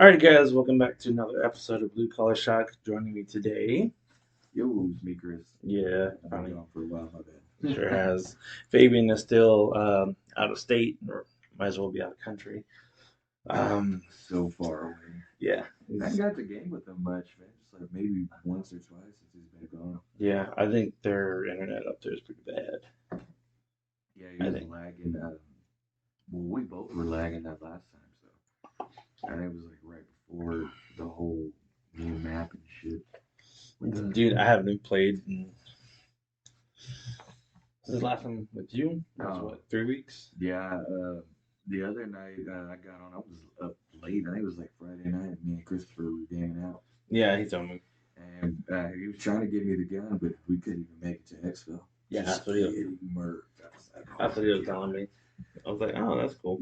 Alright, guys, welcome back to another episode of Blue Collar Shock. Joining me today, Yo, it's me, Chris. yeah, I've been finally, gone for a while, my bad. sure has. Fabian is still out of state, or might as well be out of country. Um, So far away. yeah, I ain't got to game with him much, man. Just like maybe once or twice since he's been gone. yeah, I think their internet up there is pretty bad. Yeah, he I was think. lagging. Well, we both were lagging that last time, so I think it was like right before the whole new map and shit. Dude, I haven't played since the last time with you. That was Oh, what, 3 weeks? yeah. The other night I got on, I was up late. I think it was like Friday night. Me and Christopher were gaming out. Yeah, he told me. And he was trying to give me the gun, but we couldn't even make it to Expo. Yeah, Just getting murked. I was like, oh that's what he was telling me. I was like, oh, that's cool.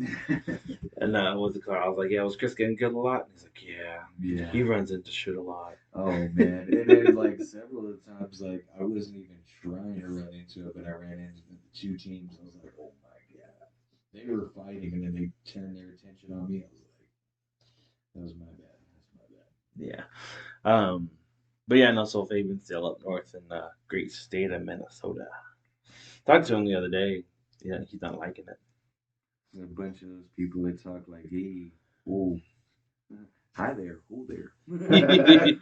And what's it called? I was like, yeah, was Chris getting killed a lot? And he's like, yeah, yeah. he runs into shit a lot. Oh man. And then like several of the times, like I wasn't even trying to run into it, but I ran into the two teams. I was like, oh my god. They were fighting, and then they turned their attention on me. I was like, that was my bad. That's my bad. Yeah. But yeah, no, so Fabian's still up north in the great state of Minnesota. Talked to him the other day. Yeah, he's not liking A bunch of those people that talk like, hey, oh, hi there, who there? it.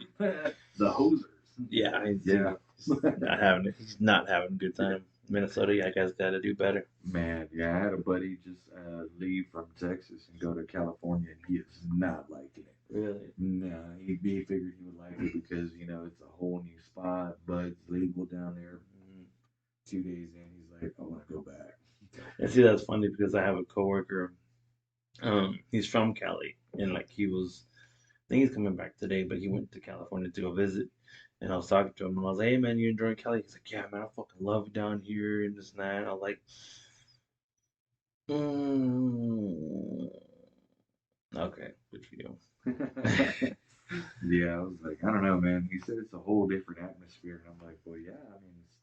The hosers. Yeah, Yeah. he's not having a good time. Minnesota, yeah, guys got to do better. Man, yeah, I had a buddy just leave from Texas and go to California, and he is not liking it. Really? No, he figured he would like it because it's a whole new spot, but it's legal down there. 2 days in, he's like, I want to go back. And see, that's funny because I have a coworker. He's from Cali, and like I think he's coming back today, but he went to California to go visit. And I was talking to him, and I was like, "Hey, man, you enjoying Cali?" He's like, "Yeah, man, I fucking love it down here and this and that." And I was like, mm, "Okay, good for you." Yeah, I was like, I don't know, man. He said it's a whole different atmosphere, and I'm like, well, yeah, I mean, it's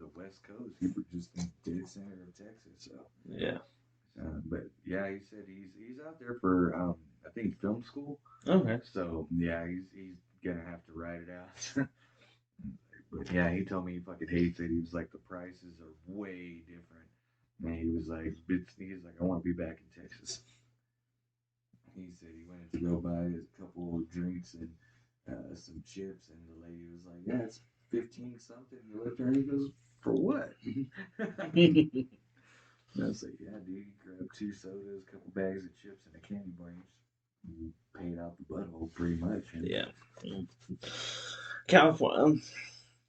the West Coast. You were just in dead center of Texas, so. Yeah. But yeah, he said he's out there for I think film school. Okay. So yeah, he's gonna have to ride it out. But yeah, he told me he fucking hates it. He was like, the prices are way different. And he's like, I want to be back in Texas. He said he went to go buy a couple of drinks and some chips, and the lady was like, yeah, it's 15 something. He looked at her and he goes, for what? And I was like, yeah, dude, you grabbed 2 sodas, a couple bags of chips, and a candy bar. You paid out the butthole pretty much. And Yeah. California.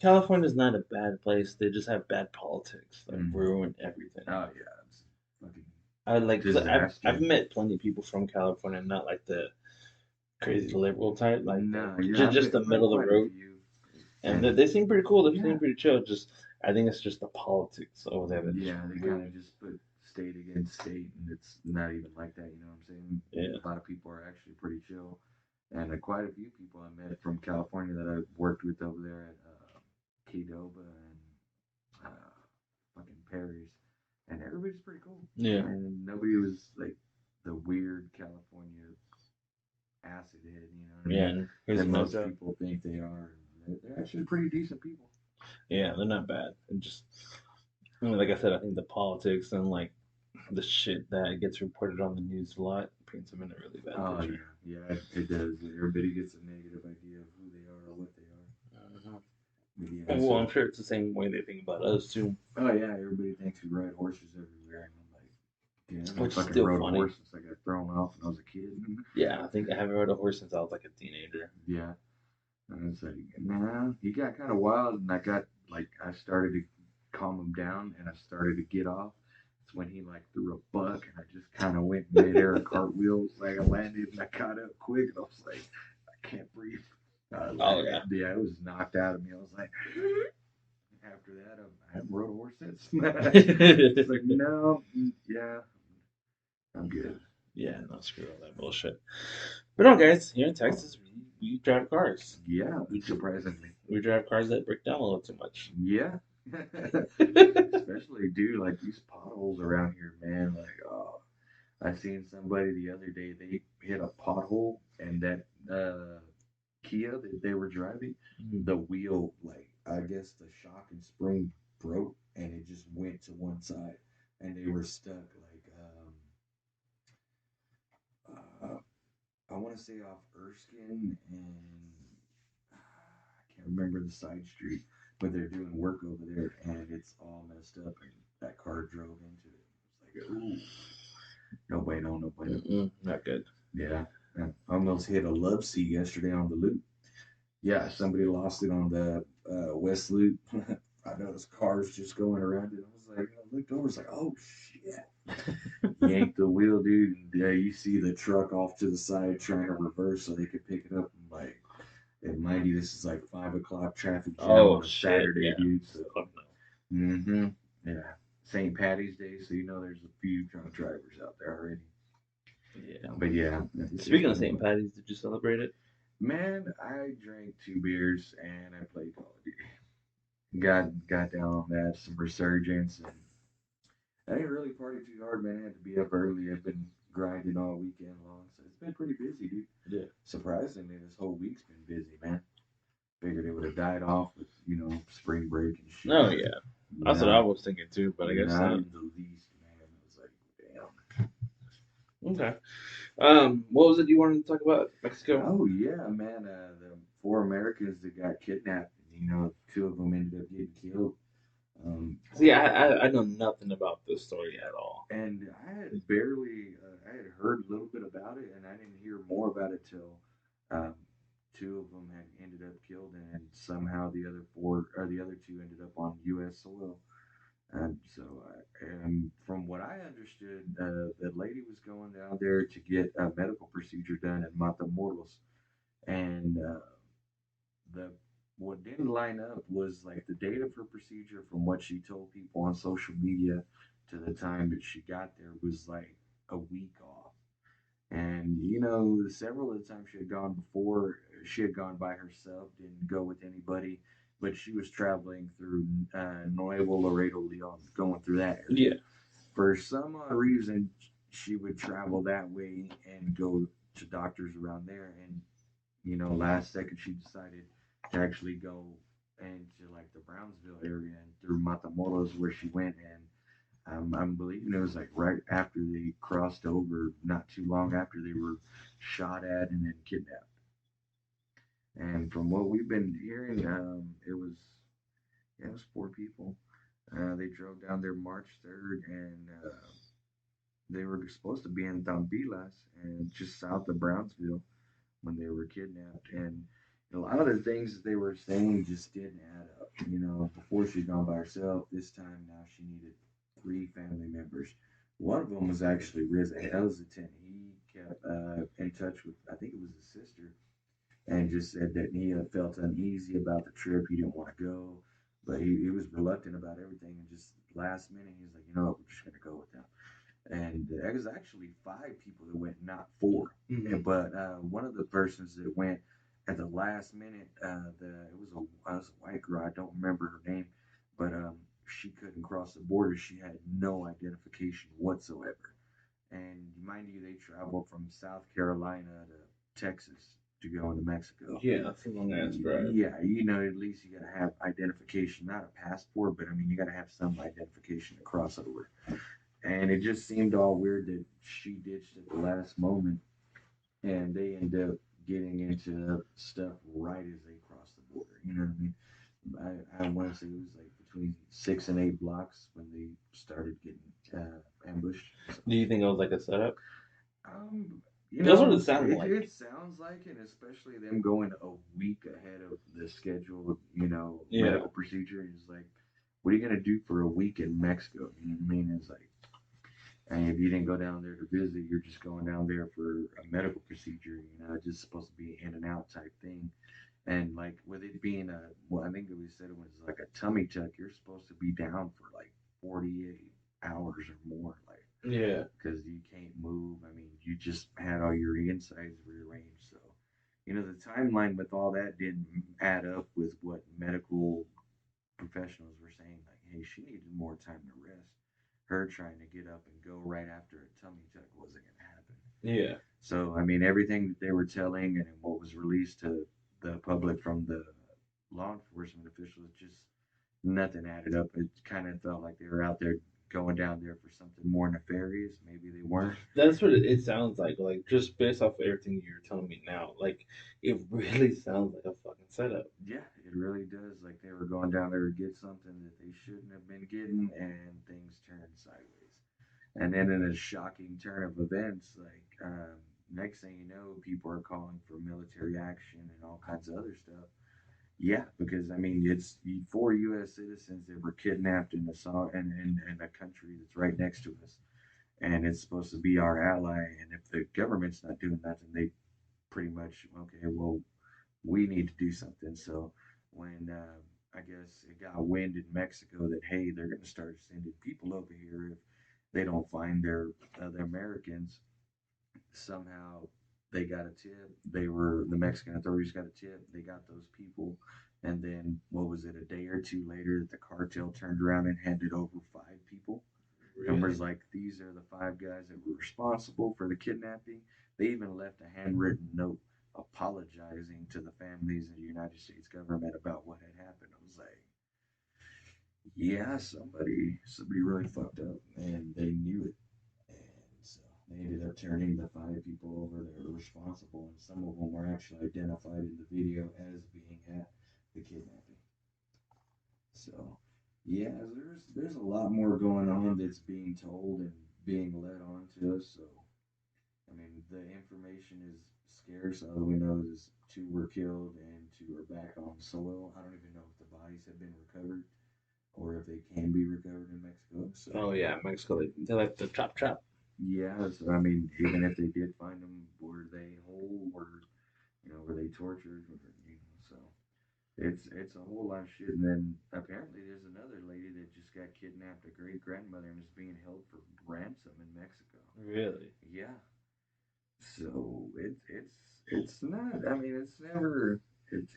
California's not a bad place. They just have bad politics that ruin everything. oh yeah, it's fucking I like. I've disaster. met plenty of people from California, not like the crazy liberal type, like No, yeah, just the I've met middle of quite the a road. few. And And they seem pretty cool. They yeah, seem pretty chill. Just I think it's just the politics over there that just yeah, they kind of ruin. just put state against state, and it's not even like that. You know what I'm saying? Yeah. A lot of people are actually pretty chill, and quite a few people I met from California that I worked with over there at Qdoba and fucking Perry's, and everybody's pretty cool. Yeah. And nobody was like the weird California acid head. You know what I Yeah. mean? And here's That the most mess. people think they are. They're actually pretty decent people. Yeah, they're not bad. And just like I said, I think the politics and like the shit that gets reported on the news a lot paints them in a really bad Oh picture. yeah, it does. Everybody gets a negative idea of who they are or what they are. Uh-huh. But yeah, Well, so I'm sure it's the same way they think about us too. oh yeah, everybody thinks we ride horses everywhere, and I'm like, yeah, I Which is fucking still rode a funny. horse since I got thrown off when I was a kid. Yeah, I think I haven't rode a horse since I was like a teenager. Yeah, and it's like, nah, he got kind of wild, and I started to calm him down, and I started to get off. It's when he like threw a buck, and I just kind of went midair cartwheels, like I landed, and I caught up quick, and I was like, I can't breathe. Oh yeah. Yeah, it was knocked out of me. I was like, after that, I haven't rode a horse since. It's like, no, yeah, I'm good. Yeah, no, screw all that bullshit. But no, guys, here in Texas, we drive cars. Yeah, surprisingly. We drive cars that break down a little too much. Yeah. Especially, dude, like these potholes around here, man. Like, oh, I seen somebody the other day. hit a pothole, and that Kia that they were driving, the wheel, like I guess the shock and spring broke, and it just went to one side, and they were stuck like uh, I want to say off Erskine and I can't remember the side street, but they're doing work over there, and it's all messed up, and that car drove into it. It's like, ooh, no bueno, no bueno. Not good. Yeah, I almost hit a love seat yesterday on the loop. Yeah, somebody lost it on the West Loop. I noticed cars just going around it. I was like, I looked over, it's like, oh shit. Yanked the wheel, dude. And yeah, you see the truck off to the side trying to reverse so they could pick it up. I'm like, and mind you, this is like 5 o'clock traffic jam Oh on a shit! Saturday, Yeah. dude. So, Fuck no. mm-hmm. Yeah. St. Patty's Day, so you know there's a few drunk drivers out there already. Yeah. But yeah, Speaking of St. Patty's, did you celebrate it? man, I drank 2 beers and I played Call of Duty. Got down on that, some resurgence, and I didn't really party too hard, man. I had to be up early. I've been grinding all weekend long, so it's been pretty busy, dude. Yeah. Surprisingly, this whole week's been busy, man. Figured it would have died off with, spring break and shit. Oh yeah. That's what I Not, was thinking too, but I guess not not. in the least, man. It was like, Okay. What was it you wanted to talk about? damn. Mexico. Oh yeah, man. The 4 Americans that got kidnapped, 2 of them ended up getting killed. Um, See, I know nothing about this story at all. and I had heard a little bit about it, and I didn't hear more about it till um, 2 of them had ended up killed, and somehow the other 4 or the other 2 ended up on U.S. soil. And so, and from what I understood, the lady was going down there to get a medical procedure done in Matamoros, and the what didn't line up was like the date of her procedure from what she told people on social media to the time that she got there was like a week off. And several of the times she had gone before, she had gone by herself, didn't go with anybody, but she was traveling through Nuevo Laredo, Leon, going through that area. Yeah. For some odd reason, she would travel that way and go to doctors around there. And last second she decided to actually go into like the Brownsville area and through Matamoros where she went. And I'm believing it was like right after they crossed over, not too long after they were shot at and then kidnapped. And from what we've been hearing, it was 4 people. They drove down there March 3rd, and they were supposed to be in Tampilas and just south of Brownsville when they were kidnapped. And a lot of the things that they were saying just didn't add up. Before she'd gone by herself, this time now she needed 3 family members. One of them was actually Riz hesitant. He kept in touch with, I think it was his sister, and just said that he felt uneasy about the trip. He didn't want to go, but he was reluctant about everything. And just last minute, he's like, what, we're just going to go with them. And there was actually 5 people that went, not 4. Mm-hmm. But one of the persons that went at the last minute, it was a white girl. I don't remember her name, but she couldn't cross the border. She had no identification whatsoever. And mind you, they traveled from South Carolina to Texas to go into Mexico. Yeah, that's a long ass drive. Yeah, at least you gotta have identification, not a passport, but I mean, you gotta have some identification to cross over. And it just seemed all weird that she ditched at the last moment, and they end up getting into stuff right as they crossed the border. You know what I mean? I want to say it was like between 6 and 8 blocks when they started getting ambushed. So, Do you think it was like a setup? um, That's what it sounded like. it sounds like it, especially them going a week ahead of the scheduled, Yeah. medical procedure. It's like, what are you gonna do for a week in Mexico? You know what I mean? It's like, and if you didn't go down there to visit, you're just going down there for a medical procedure. It's just supposed to be in and out type thing. And like with it being well, I think we said it was like a tummy tuck. You're supposed to be down for like 48 hours or more, like Yeah. because you can't move. I mean, you just had all your insides rearranged. So, the timeline with all that didn't add up with what medical professionals were saying. Like, hey, she needed more time to rest. Her trying to get up and go right after a tummy tuck wasn't going to happen. Yeah. So I mean, everything that they were telling and what was released to the public from the law enforcement officials, just nothing added up. It kind of felt like they were out there going down there for something more nefarious. Maybe they weren't. That's what it sounds like. Like just based off of everything you're telling me now, like it really sounds like a fucking setup. Yeah, it really does. Like they were going down there to get something that they shouldn't have been getting, and things turned sideways. And then in a shocking turn of events, like next thing you know, people are calling for military action and all kinds of other stuff. Yeah, because I mean, it's four U.S. citizens that were kidnapped in in a country that's right next to us, and it's supposed to be our ally. And if the government's not doing nothing, they pretty much okay, well, we need to do something. So when I guess it got wind in Mexico that hey, they're going to start sending people over here if they don't find their other Americans, somehow they got a tip. The Mexican authorities got a tip. They got those people, and then what was it? A day or two later, the cartel turned around and handed over five people, and was Really? like, "These are the five guys that were responsible for the kidnapping." They even left a handwritten note apologizing to the families and the United States government about what had happened. I was like, yeah, somebody really fucked up, and they knew it. And so they ended up turning the five people over that were responsible, and some of them were actually identified in the video as being at the kidnapping. So, yeah, there's a lot more going on that's being told and being led on to us. So, I mean, the information is scarce. All we know is two were killed and two are back on soil. I don't even know if the bodies have been recovered or if they can be recovered in Mexico. So, Oh yeah, Mexico. They like to chop chop. yeah, so I mean, even if they did find them, were they whole? Were they tortured? So it's a whole lot of shit. And then apparently there's another lady that just got kidnapped, a great grandmother, and is being held for ransom in Mexico. Really? Yeah, so it's not. I mean, it's never.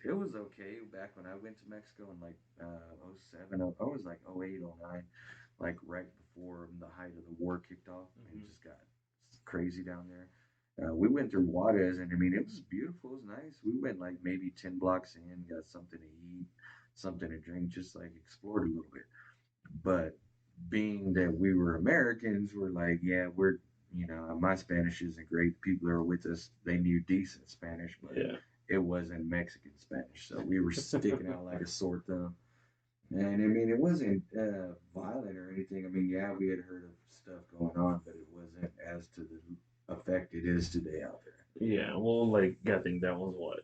It was okay back when I went to Mexico in like '07. I was like '08, '09, like right before the height of the war kicked off and Hmm. just got crazy down there. We went through Juarez, and I mean, it was beautiful. It was nice. We went like maybe 10 blocks in, got something to eat, something to drink, just like explored a little bit. But being that we were Americans, we're like, yeah, my Spanish isn't great. The people that were with us, they knew decent Spanish, but Yeah. it wasn't Mexican Spanish. So we were sticking out like a sore thumb. And I mean, it wasn't violent or anything. I mean, yeah, we had heard of stuff going on, but it wasn't as to the effect it is today out there. Yeah. Well, like I think that was what.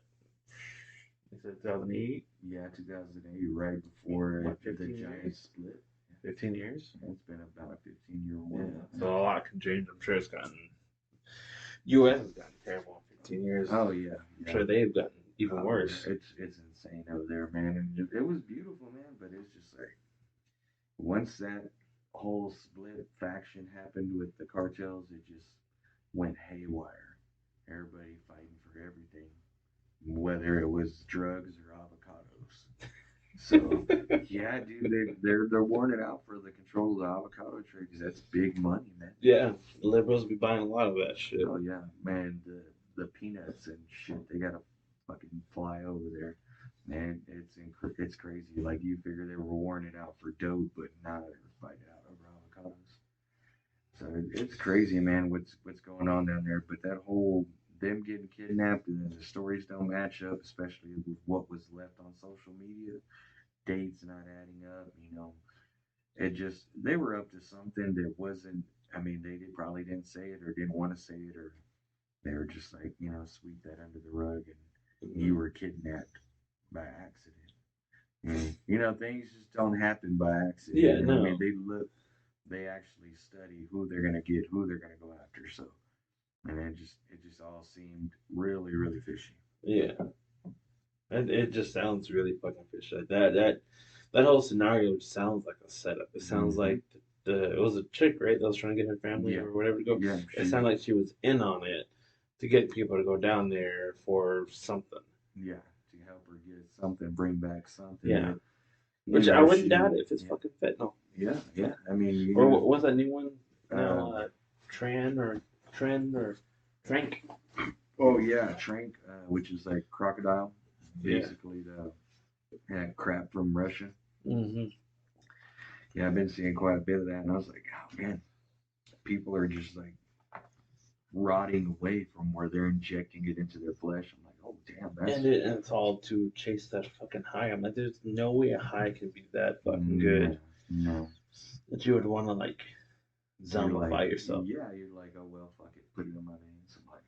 You said 2008. Yeah, 2008, right before What, the 15 giant years? split. 15 years? It's been about a 15-year war Yeah. now. So a lot can change. I'm sure it's gotten. U.S. has gotten terrible in 15 years. Oh yeah, I'm yeah. sure they've gotten even Oh worse. yeah, it's insane over there, man. And it was beautiful, man. But it's just like once that whole split faction happened with the cartels, it just went haywire. Everybody fighting for everything, whether it was drugs or avocados. So yeah, dude, they're warning out for the control of the avocado trade because that's big money, man. Yeah, liberals be buying a lot of that shit. Oh yeah, man, the peanuts and shit, they gotta fucking fly over there. Man, it's crazy. Like you figure they were warning out for dope, but now they're fighting out over avocados. So it's crazy, man. What's going on down there? But that whole them getting kidnapped and then the stories don't match up, especially with what was left on social media. Dates not adding up. It just they were up to something that wasn't. I mean, they probably didn't say it or didn't want to say it, or they were just like, sweep that under the rug, and you Mhm. were kidnapped by accident. Things just don't happen by accident. Yeah, I mean, no. they actually study who they're gonna get, who they're gonna go after. So, and it just all seemed really, really fishy. Yeah, and it just sounds really fucking fishy. Like that whole scenario sounds like a setup. It sounds Mm-hmm. like it was a chick, right? That was trying to get her family Yeah, or whatever to go. yeah, It she, sounded like she was in on it to get people to go down there for something. yeah, to help her get something, bring back something Yeah, that which I wouldn't she, doubt it if it's yeah, fucking fentanyl. yeah, yeah. I mean, Or what's that new one now? um, Tran or Tren or Trank. Oh yeah, trank, which is like crocodile, Yeah. basically the crap from Russia. Hmm. Yeah, I've been seeing quite a bit of that, and I was like, oh man, people are just like rotting away from where they're injecting it into their flesh. I'm like, oh damn, And, that's and it's all to chase that fucking high. I'm like, there's no way a high can be that fucking no, good no. that you would want to like You're like, zombify yourself. yeah, you're like, oh well, fuck it, put it in my veins. I'm like,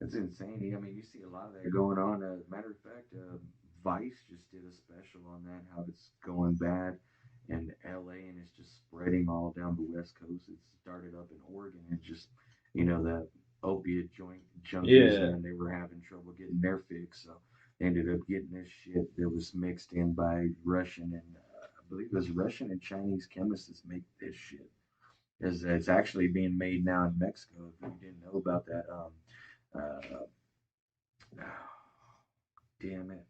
it's insane. I mean, you see a lot of that going on. Matter of fact, Vice just did a special on that, how it's going bad in LA and it's just spreading all down the West Coast. It started up in Oregon and just, the opiate joint junkies, Yeah. man, they were having trouble getting their fix. So they ended up getting this shit that was mixed in by Russian and I believe it was Russian and Chinese chemists that make this shit. It's actually being made now in Mexico. If you didn't know about that, uh, damn it,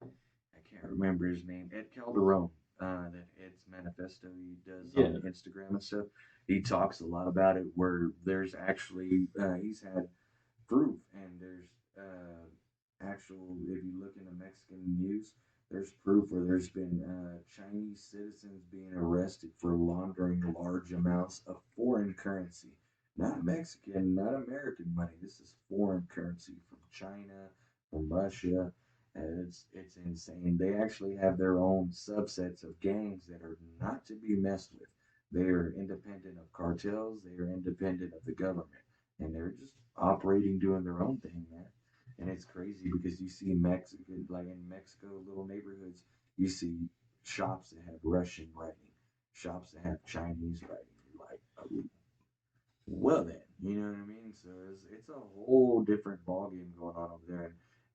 I can't remember his name. Ed Calderon. That Ed's manifesto he does Yeah. on Instagram and stuff. He talks a lot about it. Where there's actually he's had proof, and there's actual. If you look into Mexican news, there's proof where there's been Chinese citizens being arrested for laundering large amounts of foreign currency. Not Mexican, not American money. This is foreign currency from China, from Russia, and it's insane. They actually have their own subsets of gangs that are not to be messed with. They are independent of cartels. They are independent of the government, and they're just operating, doing their own thing, man. And it's crazy because you see Mexico, like in Mexico, little neighborhoods, you see shops that have Russian writing, shops that have Chinese writing. You're like, oh, well then, you know what I mean? So it's a whole different ballgame going on over there,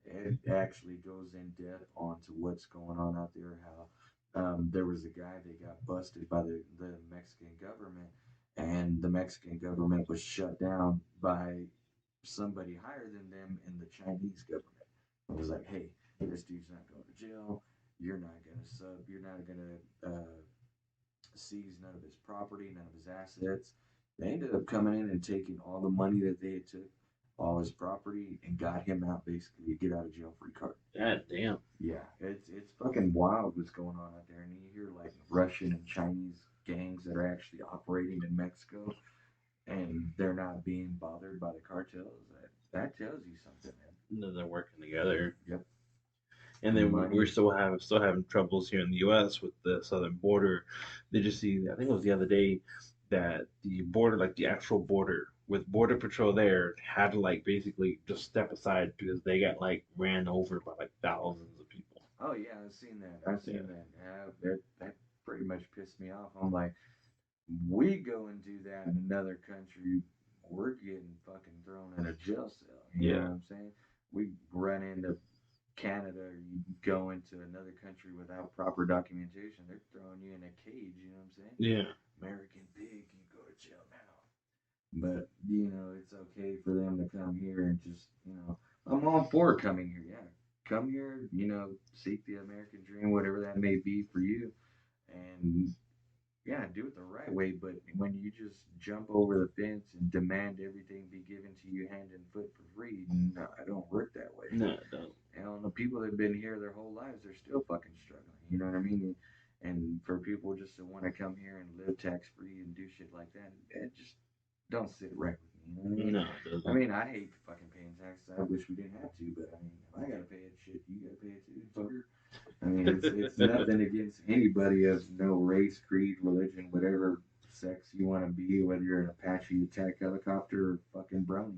and it actually goes in depth onto what's going on out there. How there was a guy that got busted by the Mexican government, and the Mexican government was shut down by somebody higher than them in the Chinese government. It was like, hey, this dude's not going to jail. You're not gonna sub. You're not gonna seize none of his property, none of his assets. They ended up coming in and taking all the money that they had took, all his property, and got him out basically a get out of jail free card. God damn. Yeah, it's fucking wild what's going on out there, and you hear like Russian and Chinese gangs that are actually operating in Mexico, and they're not being bothered by the cartels. That tells you something, man. And then they're working together. Yep, And then we're money. still having troubles here in the U.S. with the southern border. Did you see? I think it was the other day that the border, like the actual border, with border patrol there, had to like basically just step aside because they got like ran over by like thousands of people. Oh yeah, I've seen that. I've Yeah. seen that. That pretty much pissed me off. I'm like, we go and do that in another country, we're getting fucking thrown in a jail cell. You know Yeah. what I'm saying? We run into Canada, or you go into another country without proper documentation, they're throwing you in a cage. You know what I'm saying? Yeah. American pig, you go to jail now. But it's okay for them to come here and just I'm all for coming here. Yeah, come here. Seek the American dream, whatever that may be for you, and yeah, do it the right way. But when you just jump over the fence and demand everything be given to you hand and foot for free, no, I don't work that way. No, it don't. And the people that have been here their whole lives, they're still fucking struggling. You know what I mean? And for people just to want to come here and live tax free and do shit like that, it just don't sit right with me. You know what I mean? No, it I doesn't. mean, I hate fucking paying taxes. I wish we didn't have to, but I mean, if I gotta pay it, shit, you gotta pay it too, fucker. I mean, it's nothing against anybody of no race, creed, religion, whatever sex you want to be, whether you're an Apache attack helicopter or fucking brony.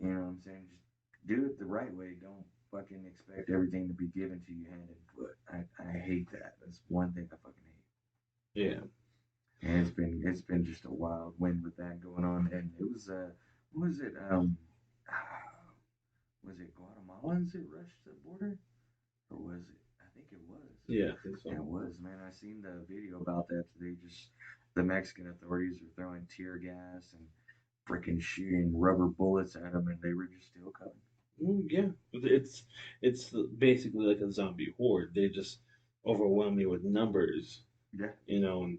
You know what I'm saying? Just do it the right way. Don't fucking expect everything to be given to you hand and foot. I hate that. That's one thing I fucking hate. Yeah. And it's been just a wild wind with that going on. And it was what was it? Was it Guatemalans that rushed the border? Or was it? I think it was. Yeah, I think Yeah, so. it was, man. I seen the video about that today. Just the Mexican authorities were throwing tear gas and freaking shooting rubber bullets at them, and they were just still coming. Yeah, it's basically like a zombie horde. They just overwhelm you with numbers, Yeah, you know.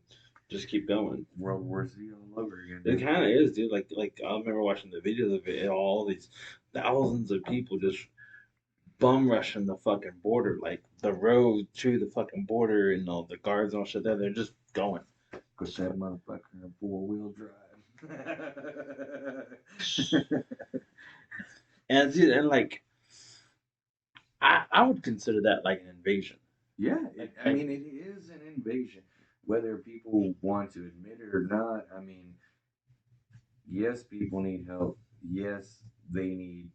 just keep going. World War Z all over again. It kind of is, dude. Like I remember watching the videos of it, and all these thousands of people just bum rushing the fucking border, like the road to the fucking border, and all the guards and all shit there. They're just going. Cause that motherfucker in 4-wheel drive. And dude, and like I would consider that like an invasion. Yeah, I mean, it is an invasion. Whether people want to admit it or not, I mean, yes, people need help. Yes, they need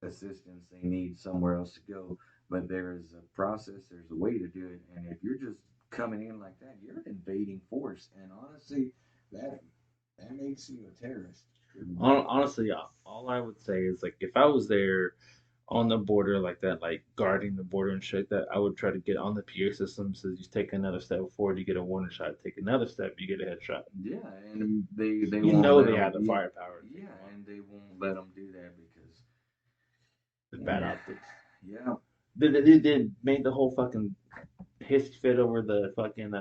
assistance. They need somewhere else to go. But there is a process, there's a way to do it. And if you're just coming in like that, you're an invading force. And honestly, that that makes you a terrorist. Honestly, yeah, all I would say is like if I was there on the border like that, like guarding the border and shit, that I would try to get on the PA system. So you take another step forward, you get a warning shot. Take another step, you get a headshot. Yeah, and they You won't know let they them. have the firepower. Yeah, and they won't let them do that because The bad optics. yeah, They made the whole fucking hiss fit over the fucking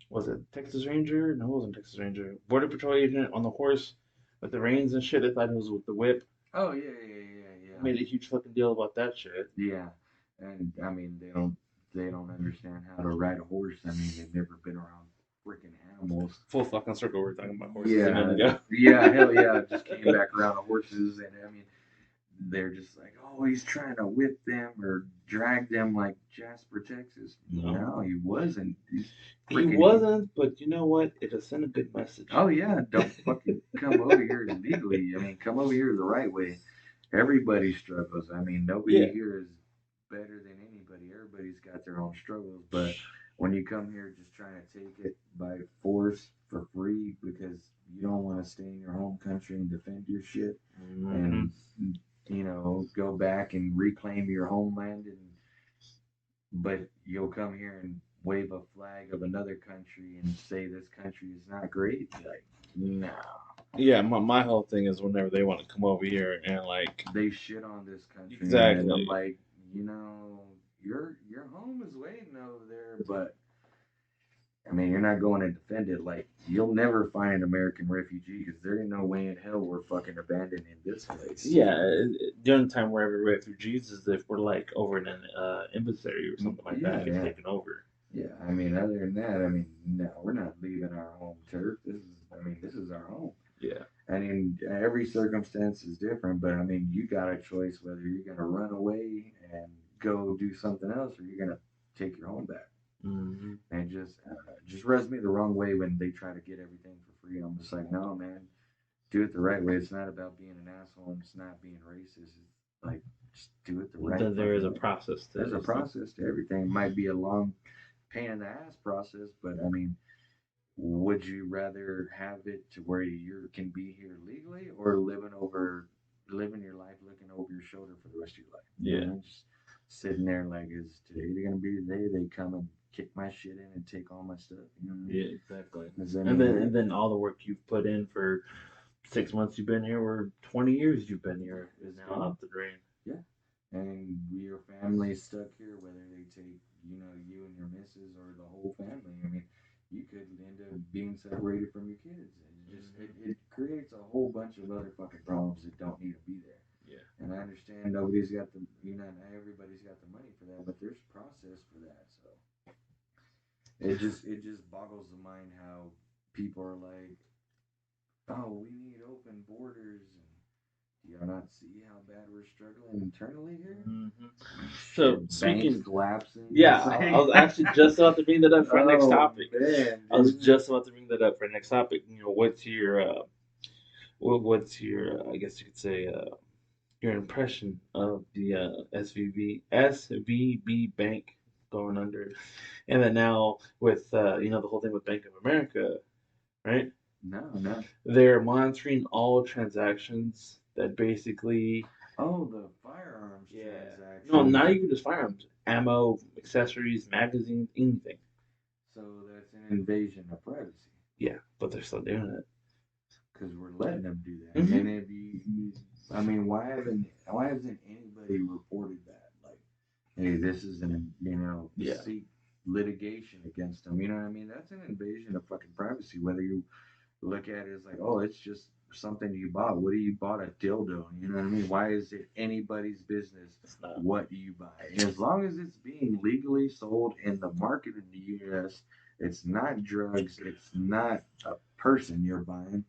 was it Texas Ranger? No, it wasn't Texas Ranger. Border Patrol agent on the horse with the reins and shit. I thought it was with the whip. oh yeah. Made a huge fucking deal about that shit. Yeah, and I mean they don't understand how to ride a horse. I mean they've never been around freaking animals. Full fucking circle. We're talking about horses a Yeah, minute ago. yeah, hell yeah. Just came back around to horses, and I mean they're just like, oh, he's trying to whip them or drag them like Jasper, Texas. No. No, he wasn't. He wasn't, but you know what? It has sent a good message. Oh yeah, don't fucking come over here illegally. I mean, come over here the right way. Everybody struggles. I mean, nobody here is better than anybody. Everybody's got their own struggles, but when you come here just trying to take it by force for free because you don't want to stay in your home country and defend your shit and go back and reclaim your homeland but you'll come here and wave a flag of another country and say this country is not great. Like, no. Yeah, my whole thing is whenever they want to come over here and like they shit on this country. Exactly. And I'm like, your home is waiting over there, but I mean, you're not going to defend it. Like, you'll never find an American refugee because there ain't no way in hell we're fucking abandoned in this place. Yeah, the only time we're ever refugees is if we're like over in an embassy or something like that, get taken over. Yeah, I mean, other than that, I mean, no, we're not leaving our home turf. This is our home. Yeah. I mean, every circumstance is different, but I mean, you got a choice whether you're going to run away and go do something else or you're going to take your home back. Mm-hmm. And just rubs me the wrong way when they try to get everything for free. I'm just like, no, man, do it the right way. It's not about being an asshole and it's not being racist. It's like, just do it the right way. There is a process to There's a process to everything. It might be a long pain in the ass process, but I mean, would you rather have it to where you can be here legally or living your life looking over your shoulder for the rest of your life? Yeah. You know, just sitting there like, is today going to be the day they come and kick my shit in and take all my stuff? You know? Yeah, exactly. And then all the work you've put in for 6 months you've been here or 20 years you've been here is now off the drain. Yeah. And your family's stuck here, whether they take, you and your missus or the whole family. I mean, you could end up being separated from your kids. And it creates a whole bunch of other fucking problems that don't need to be there. Yeah. And I understand nobody's got not everybody's got the money for that, but there's a process for that. So it just boggles the mind how people are like, oh, we need open borders, and do you not see how bad we're struggling internally here? Mm-hmm. So speaking, collapsing. Yeah, I was actually just about to bring that up for our next topic. Man, I was just about to bring that up for our next topic. What's your I guess you could say your impression of the SVB Bank going under, and then now with the whole thing with Bank of America, right? No. They're monitoring all transactions that basically. Oh, the firearms transactions. No, not even just firearms. Ammo, accessories, magazines, anything. So that's an invasion of privacy. Yeah, but they're still doing it. Because we're letting them do that. Mm-hmm. And I mean, why hasn't anybody reported that? Like, hey, this is an litigation against them. You know what I mean? That's an invasion of fucking privacy. Whether you look at it as like, oh, it's just something you bought. What do you bought a dildo? You know what I mean? Why is it anybody's business? It's not. What do you buy? And as long as it's being legally sold in the market in the U.S., it's not drugs. It's not a person you're buying.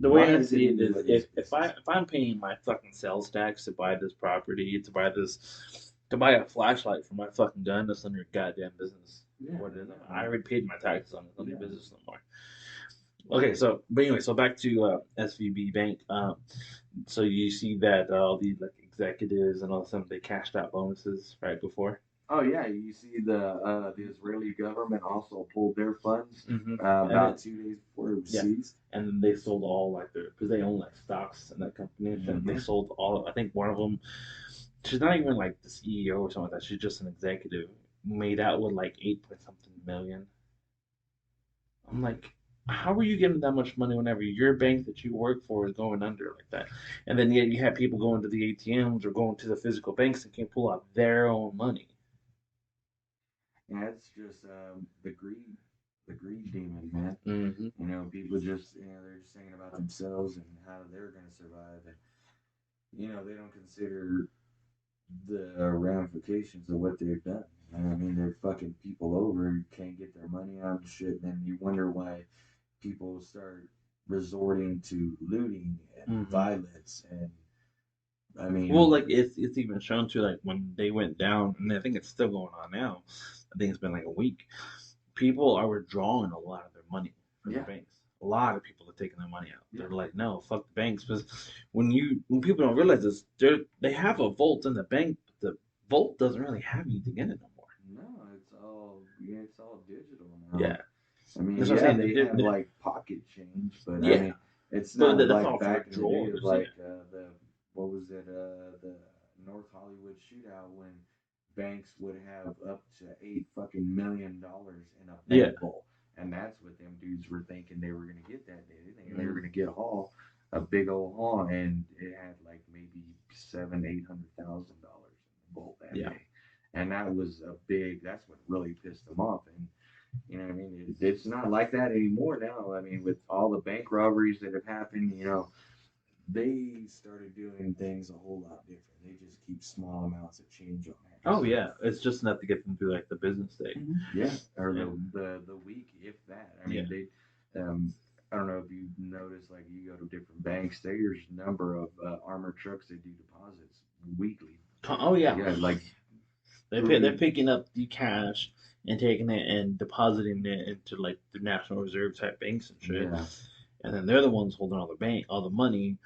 The Why way I is it see it is, anybody's business? if I'm paying my fucking sales tax to buy this property, to buy a flashlight for my fucking gun, that's none of your goddamn business. Yeah, What it is? yeah, I already paid my taxes on it. It's none of your yeah. business no more. Okay, so but anyway, so back to SVB Bank. So you see that all these like executives and all of a sudden they cashed out bonuses right before. Oh yeah, you see the Israeli government also pulled their funds And then about 2 days before it was yeah, seized. and then they sold all like their because they own like stocks in that company and shit. They Hmm. sold all. I think one of them. She's not even like the CEO or something like that. She's just an executive. Made out with like 8 point something million. I'm like, how are you getting that much money whenever your bank that you work for is going under like that? And then yet you have people going to the ATMs or going to the physical banks and can't pull out their own money. Yeah, it's just the greed demon, man. Mm-hmm. You know, people just they're just thinking about themselves and how they're gonna survive, and they don't consider the ramifications of what they've done. You know what I mean? They're fucking people over, can't get their money out and shit, and then you wonder why people start resorting to looting and Mm-hmm. violence and I Well, mean, like it's even shown to like when they went down, and I think it's still going on now. I think it's been like a week. People are withdrawing a lot of their money from the yeah, banks. A lot of people are taking their money out. yeah, They're like, no, fuck the banks. Because when people don't realize this, they have a vault in the bank, but the vault doesn't really have anything in it no more. no, it's all digital now. Yeah, I mean, that's what I'm yeah, saying. they have like pocket change, but I Yeah, mean, it's but not that's like all for back in the day of drawers. Yeah, like the what was it the North Hollywood shootout when banks would have up to $8 fucking million in a yeah. bank vault, and that's what them dudes were thinking they were gonna get that day. They thinking they were gonna get a big old haul, and it had like maybe 700-800 thousand dollars in the vault that Yeah. day, and that was a big. That's what really pissed them off, and you know what I mean? It's not like that anymore now. I mean, with all the bank robberies that have happened, they started doing things a whole lot different. They just keep small amounts of change on hand. Oh So, yeah, it's just enough to get them through like the business day. yeah, or And the week, if that. I yeah. mean, I don't know if you notice, like you go to different banks, there's a number of armored trucks that do deposits weekly. Oh yeah, Yeah, like they're pretty. picking up the cash and taking it and depositing it into like the National Reserve type banks and shit. Yeah, And then they're the ones holding all the money,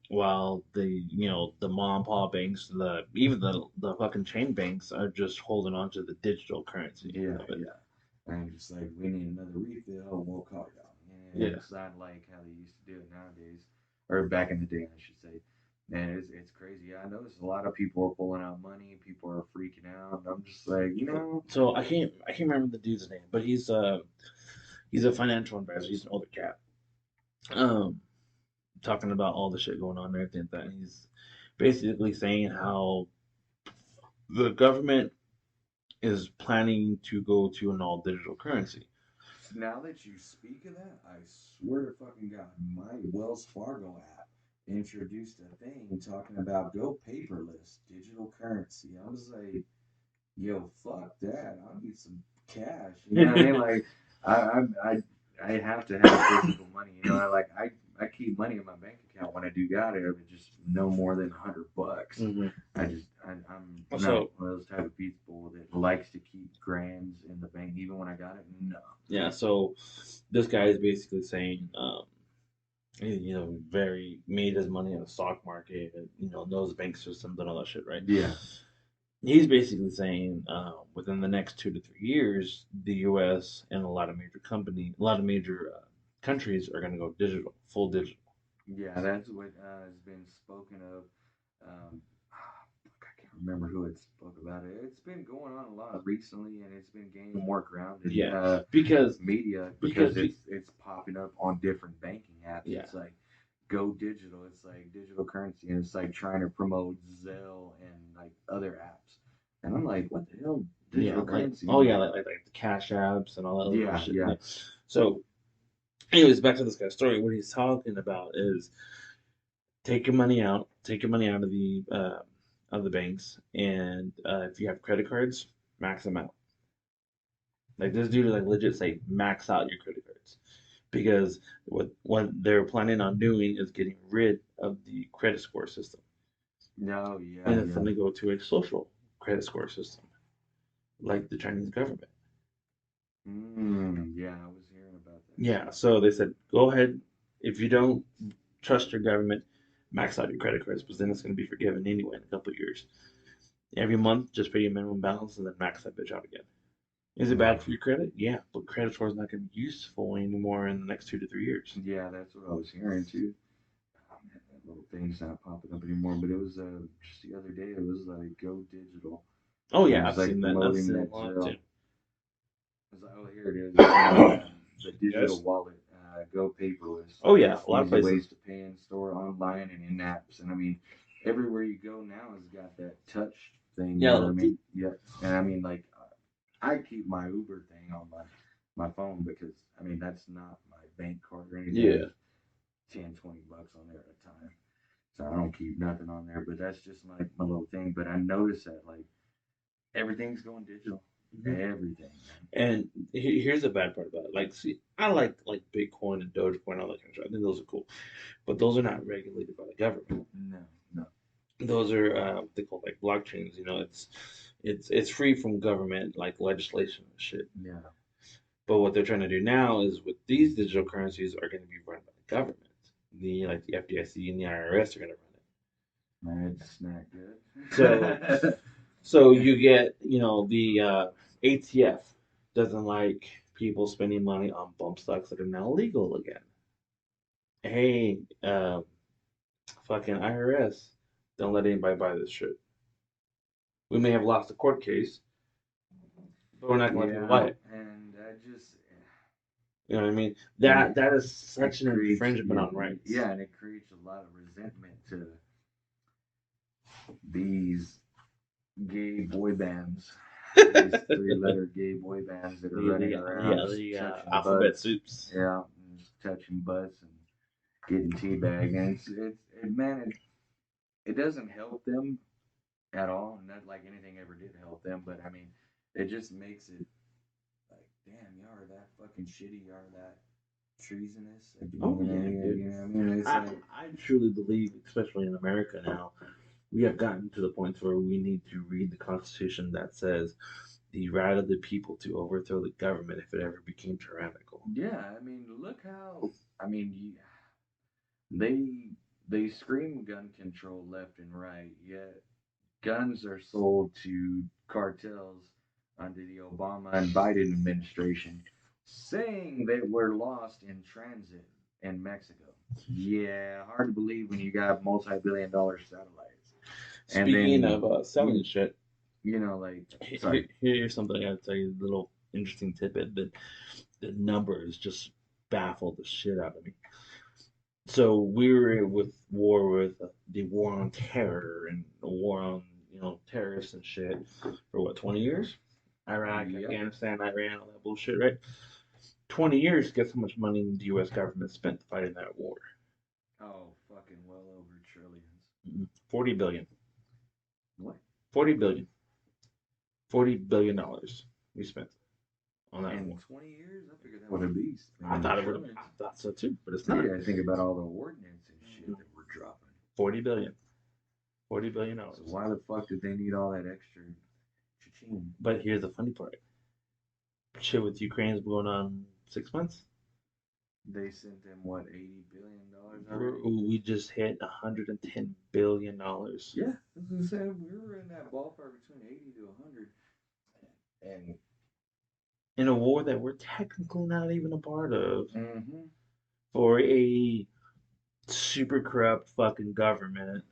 while the mom and pop banks, the even the fucking chain banks are just holding on to the digital currency yeah, of it. yeah. And just like we need another refill, we'll call y'all. And Yeah. it's not like how they used to do it nowadays, or back in the day, I should say. And it's crazy. I noticed a lot of people are pulling out money. People are freaking out. I'm just like, So I can't remember the dude's name, but he's a financial investor. He's an older cat. Um, talking about all the shit going on and everything like that. He's basically saying how the government is planning to go to an all digital currency. now that you speak of that, I swear to fucking God, my Wells Fargo app introduced a thing talking about go paperless digital currency. I was like, yo, fuck that. I need some cash. You know what I mean? Like, I I I, I have to have physical money. I keep money in my bank account when I do got it, but just no more than $100. Hmm. I'm not So one of those type of people that likes to keep grands in the bank even when I got it. No. yeah, so this guy is basically saying, very made his money in the stock market, and knows bank systems and all that shit, right? Yeah. He's basically saying, within the next 2 to 3 years, the U.S. and a lot of major countries are going to go digital, full digital. Yeah, that's what has been spoken of. I can't remember who had spoke about it. It's been going on a lot recently, and it's been gaining more ground in Yeah, because media because because it's popping up on different banking apps. yeah, It's like go digital. It's like digital currency, and it's like trying to promote Zelle and like other apps. And I'm like, what the hell? Yeah, digital like currency. oh yeah, like the cash apps and all that other Yeah, shit. yeah. Yeah. So, anyways, back to this guy's story. What he's talking about is take your money out of the banks, and if you have credit cards, max them out. Like this dude is like legit say max out your credit cards because what they're planning on doing is getting rid of the credit score system, No, yeah, and it's yeah. going to go to a social credit score system like the Chinese government. Yeah, I was hearing about that Yeah, shit. so they said go ahead if you don't trust your government, max out your credit cards, because then it's going to be forgiven anyway in a couple of years. Every month, just pay your minimum balance and then max that bitch out again. Is it bad Yeah. for your credit? Yeah, but credit score is not going to be useful anymore in the next 2 to 3 years. Yeah, that's what I was hearing too. Oh, man, that little thing's not popping up anymore. But it was just the other day. It was like go digital. Oh It yeah, was I've like seen that. I've promoting seen that a lot too. I was like, oh, here it is. It's the digital Yes. wallet. Go paperless. Oh yeah, a lot of Easy places. ways to pay and store online and in apps. And I mean, everywhere you go now has got that touch thing. You Yeah. know what I mean? Yeah. And I mean, like, I keep my Uber thing on my phone because I mean that's not my bank card or anything. Yeah. There's 10, $20 on there at a time. So I don't keep nothing on there. But that's just like my little thing. But I noticed that like everything's going digital. Mhm. Everything, And here's the bad part about it. Like, see, I like Bitcoin and Dogecoin, all that kind of stuff. I think those are cool, but those are not regulated by the government. man. No, no. Those are what they call like blockchains. You know, it's free from government like legislation and shit. Yeah. But what they're trying to do now is with these digital currencies are going to be run by the government. The like the FDIC and the IRS are going to run it. Man, it's not So good. so you get the ATF doesn't like people spending money on bump stocks that are now legal again. Hey, fucking IRS, don't let anybody buy this shit. We may have lost a court case, but we're not gonna let people Yeah, buy it. and I just You know what I mean? and That is it such an creates infringement on rights. yeah, and it creates a lot of resentment to these gay boy bands, these three-letter gay boy bands that are running around just The touching alphabet butts, soups. yeah, and just touching butts and getting teabagged, and man, it doesn't help them at all. Not like anything ever did help them, but I mean, it just makes it like, damn, y'all are that fucking shitty, y'all are that treasonous. Like, Oh yeah, dude. you know what I mean? It's like, I truly believe, especially in America now, we have gotten to the point where we need to read the Constitution that says the right of the people to overthrow the government if it ever became tyrannical. yeah, I mean, look how, I mean, they they scream gun control left and right, yet guns are sold to cartels under the Obama and Biden administration, saying they were lost in transit in Mexico. Yeah, hard to believe when you got multi-billion-dollar satellites. And Speaking then of selling you shit, like, sorry. here's something I gotta tell you, a little interesting tidbit that the numbers just baffled the shit out of me. So we were with war with the war on terror and the war on terrorists and shit for what 20 years? Iraq, Yep. Afghanistan, Iran, all that bullshit, right? 20 years. Guess how much money the U.S. government spent fighting that war? Oh, fucking well over trillions. 40 billion. What? 40 billion. $40 billion we spent on that In war. 20 years? I figured that would at least I maybe thought it would. trillions. I thought so too, but it's So not. you gotta think about all the ordnance and shit that we're dropping. 40 billion. $40 billion. So why the fuck did they need all that extra cha-ching? But here's the funny part. Shit with Ukraine's going on 6 months. They sent them what, $80 billion We just hit $110 billion. Yeah, as I said, we were in that ballpark between 80 to 100. And In a war that we're technically not even a part of mm-hmm. for a super corrupt fucking government.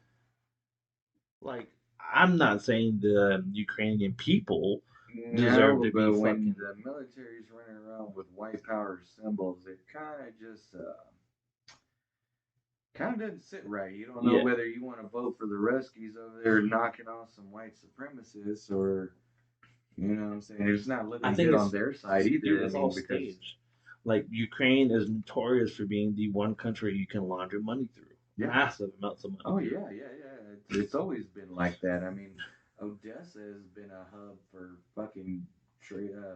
Like, I'm not saying the Ukrainian people deserve No, to be but when fucking. the military's running around with white power symbols, it kind of just kind of doesn't sit right. You don't know Yeah. whether you want to vote for the Ruskies over there knocking off some white supremacists or You know what I'm saying? It's not I looking think good on their side dude, either. I it's all mean, because staged. Like Ukraine is notorious for being the one country you can launder money through, yeah. massive amounts of money Oh through. yeah, yeah, yeah. It's always been like that. I mean, Odessa has been a hub for fucking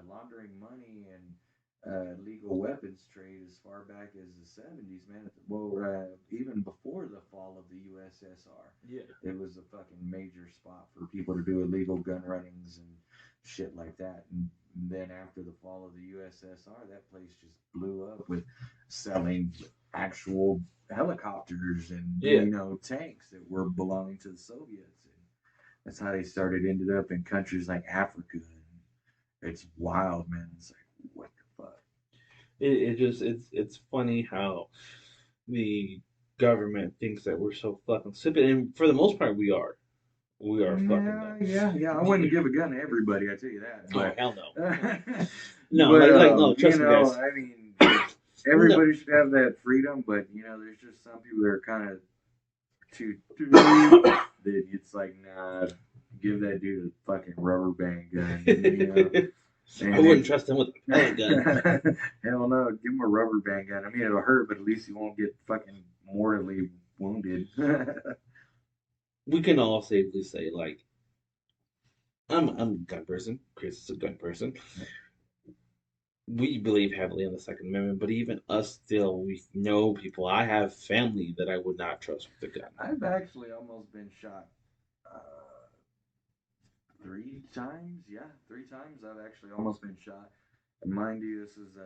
laundering money and legal weapons trade as far back as the '70s, man. Well, even before the fall of the USSR, Yeah. it was a fucking major spot for people to do illegal gun runnings and shit like that. And then after the fall of the USSR, that place just blew up with selling actual helicopters and Yeah. tanks that were belonging to the Soviets, and that's how they started. Ended up in countries like Africa, and it's wild, man. It's like what the fuck? It's funny how the government thinks that we're so fucking stupid, and for the most part, we are. We are fucking Yeah, dumb. yeah, yeah. I wouldn't give a gun to everybody, I tell you that. Oh But, hell no. No, but no. Trust me, guys. I mean, No, everybody should have that freedom. But there's just some people that are kind of too that it's like, nah, give that dude a fucking rubber band gun. I And wouldn't trust him with a pellet gun. hell no, give him a rubber band gun. I mean, it'll hurt, but at least he won't get fucking mortally wounded. We can all safely say like I'm a gun person. Chris is a gun person. We believe heavily in the Second Amendment, but even us still, we know people. I have family that I would not trust with a gun. I've actually almost been shot uh, 3 times. Yeah, 3 times. I've actually almost been shot. And mind you, this is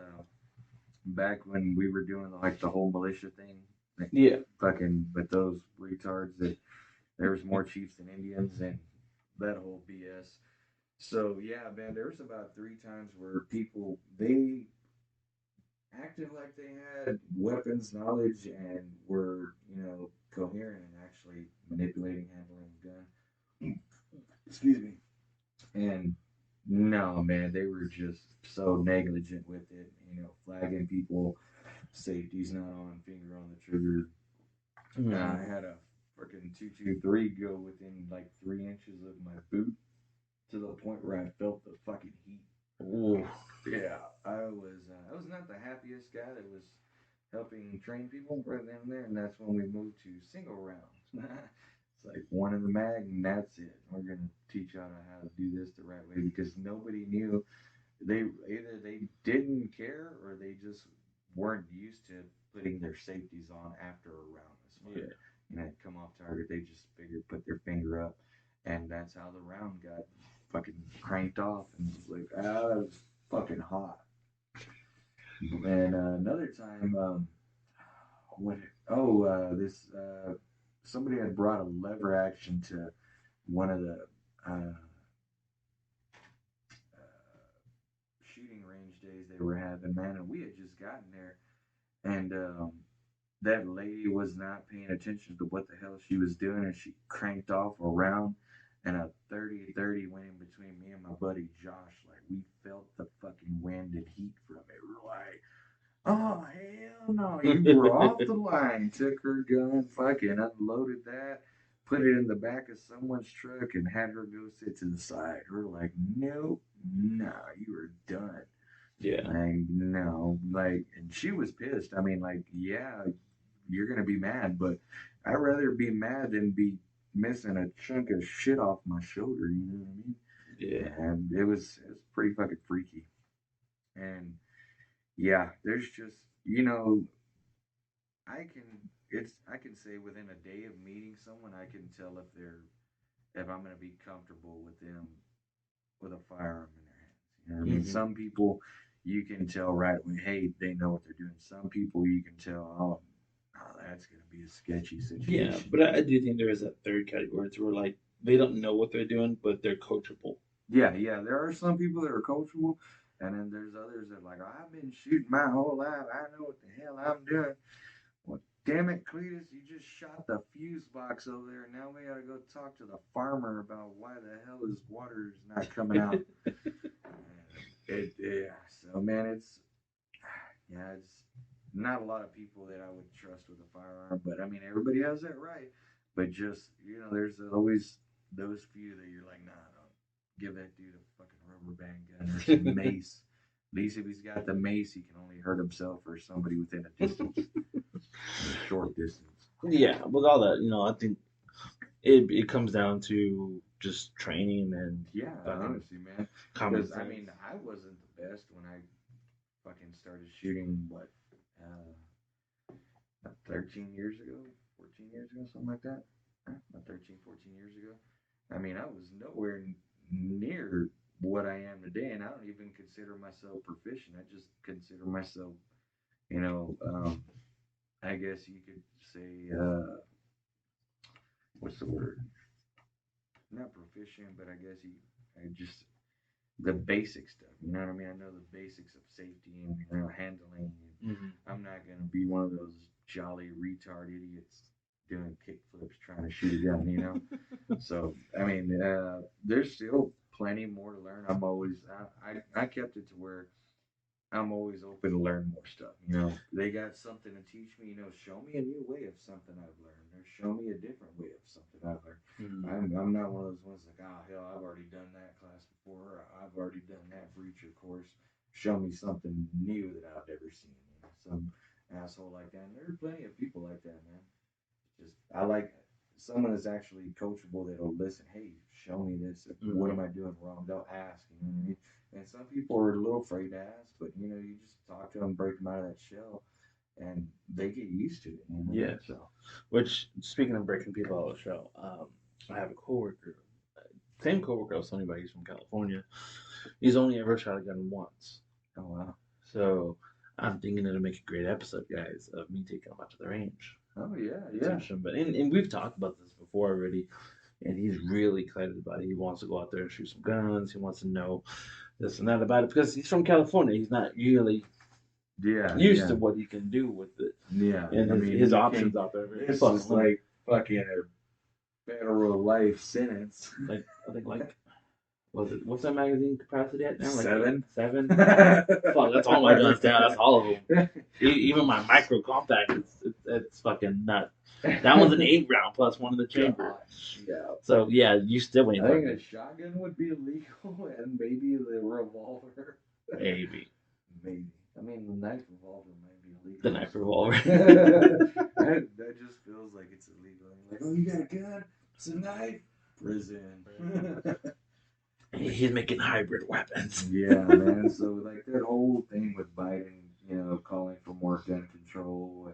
back when we were doing like the whole militia thing. Like, Yeah. fucking, but those retards that there was more chiefs than Indians and that whole BS. So yeah, man, there was about 3 times where people they acted like they had weapons knowledge and were coherent and actually manipulating, handling a gun. Excuse me. And no, man, they were just so negligent with it. Flagging people, safety's not on, finger on the trigger. I Mm. had a freaking 223 go within like 3 inches of my boot to the point where I felt the fucking heat. Ooh. Yeah, I was not the happiest guy that was helping train people right then and there, and that's when we moved to single rounds. It's like one in the mag, and that's it. We're gonna teach y'all how to do this the right way because nobody knew. They didn't care or they just weren't used to putting their safeties on after a round was fired. Yeah. Come off target, they just figured put their finger up, and that's how the round got fucking cranked off, and it was like, that was fucking hot. And another time, what? Oh, this somebody had brought a lever action to one of the uh, shooting range days they were having, man, and we had just gotten there, and that lady was not paying attention to what the hell she was doing, and she cranked off a round, and a 30-30 went in between me and my buddy Josh. Like, we felt the fucking wind and heat from it. We were like, oh, hell no. You were off the line. Took her gun, fucking unloaded that, put it in the back of someone's truck, and had her go sit to the side. We're like, nope, no, you were done. Yeah. Like, no. Like, and she was pissed. I mean, like, yeah, you're going to be mad, but I'd rather be mad than be missing a chunk of shit off my shoulder. You know what I mean? Yeah. And it was pretty fucking freaky. And yeah, there's just I can say within a day of meeting someone I can tell if I'm gonna be comfortable with them with a firearm in their hands. You know what I mean? Hmm. Some people you can tell right away, hey, they know what they're doing. Some people you can tell, oh that's gonna be a sketchy Yeah, situation. but I do think there is a third category where like they don't know what they're doing, but they're coachable. Yeah, yeah. There are some people that are coachable, and then there's others that are like, oh, I've been shooting my whole life. I know what the hell I'm doing. Well, damn it, Cletus, you just shot the fuse box over there. Now we gotta go talk to the farmer about why the hell his water is not coming out. Yeah. So man, it's not a lot of people that I would trust with a firearm, but I mean everybody has that right. But just there's always those few that you're like, nah, Give that dude a fucking rubber band gun or some mace. At least if he's got the mace, he can only hurt himself or somebody within a distance, a short distance. Yeah, with all that, I think it comes down to just training and Yeah, fucking honestly, man. common Because I sense. mean, I wasn't the best when I fucking started shooting. What, 13 years ago, 14 years ago, something like that. About 13, 14 years ago. I mean, I was nowhere near what I am today, and I don't even consider myself proficient. I just consider myself, you know, I guess you could say, what's the word? Not proficient, but I guess I just the basic stuff. You know what I mean? I know the basics of safety and handling. Hmm. I'm not gonna be one of those jolly retard idiots doing kick flips trying to shoot a gun. So I mean, there's still plenty more to learn. I kept it to where I'm always open to learn more stuff. They got something to teach me. Show me a new way of something I've learned, or show me a different way of something I've learned. Hmm. I'm not one of those ones like, oh hell, I've already done that class before. Or, I've already done that breacher course. Show me something new that I've never seen. Some asshole like that. And there are plenty of people like that, man. Just I like someone that's actually coachable that'll listen. Hey, show me this. What am I doing wrong? They'll ask. You know what I mean? And some people are a little afraid to ask, but you just talk to them, break them out of that shell, and they get used to it. Yes. So Which, speaking of breaking people out of the show, I have a coworker, same coworker I was telling you about. He's from California. He's only ever shot a gun once. oh wow. So I'm thinking it'll make a great episode, guys, of me taking him out to the range. Oh yeah, And yeah. teach him. And we've talked about this before already, and he's really excited about it. He wants to go out there and shoot some guns. He wants to know this and that about it because he's from California. He's not really Yeah, used yeah. to what he can do with it, Yeah. and I his mean, options out there are very this fucking is limited. like fucking a federal life sentence. Like I think was it what's that magazine capacity at now? Like 7. 7. Fuck, that's all my guns down. That's all of them. Even my micro compact, it's fucking nuts. That one's an 8 round plus one in the chamber. Yeah. So yeah, you still ain't I think fucking a shotgun would be illegal, and maybe the revolver. maybe Maybe. I mean, the knife revolver might be illegal. the knife revolver. that just feels like it's illegal. You're like, oh, you got a gun? It's a knife? Prison. He's making hybrid weapons. Yeah, man. So like that whole thing with Biden, calling for more gun control.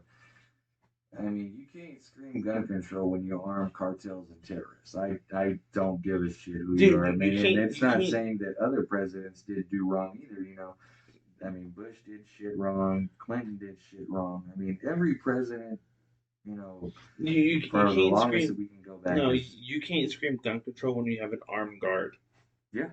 I mean, you can't scream gun control when you arm cartels and terrorists. I don't give a shit who Dude, you are. I mean, and it's not can't. saying that other presidents did do wrong either. I mean, Bush did shit wrong. Clinton did shit wrong. I mean, every president, for the Can't longest scream. that we can go back. No, you can't scream gun control when you have an armed guard. Yeah,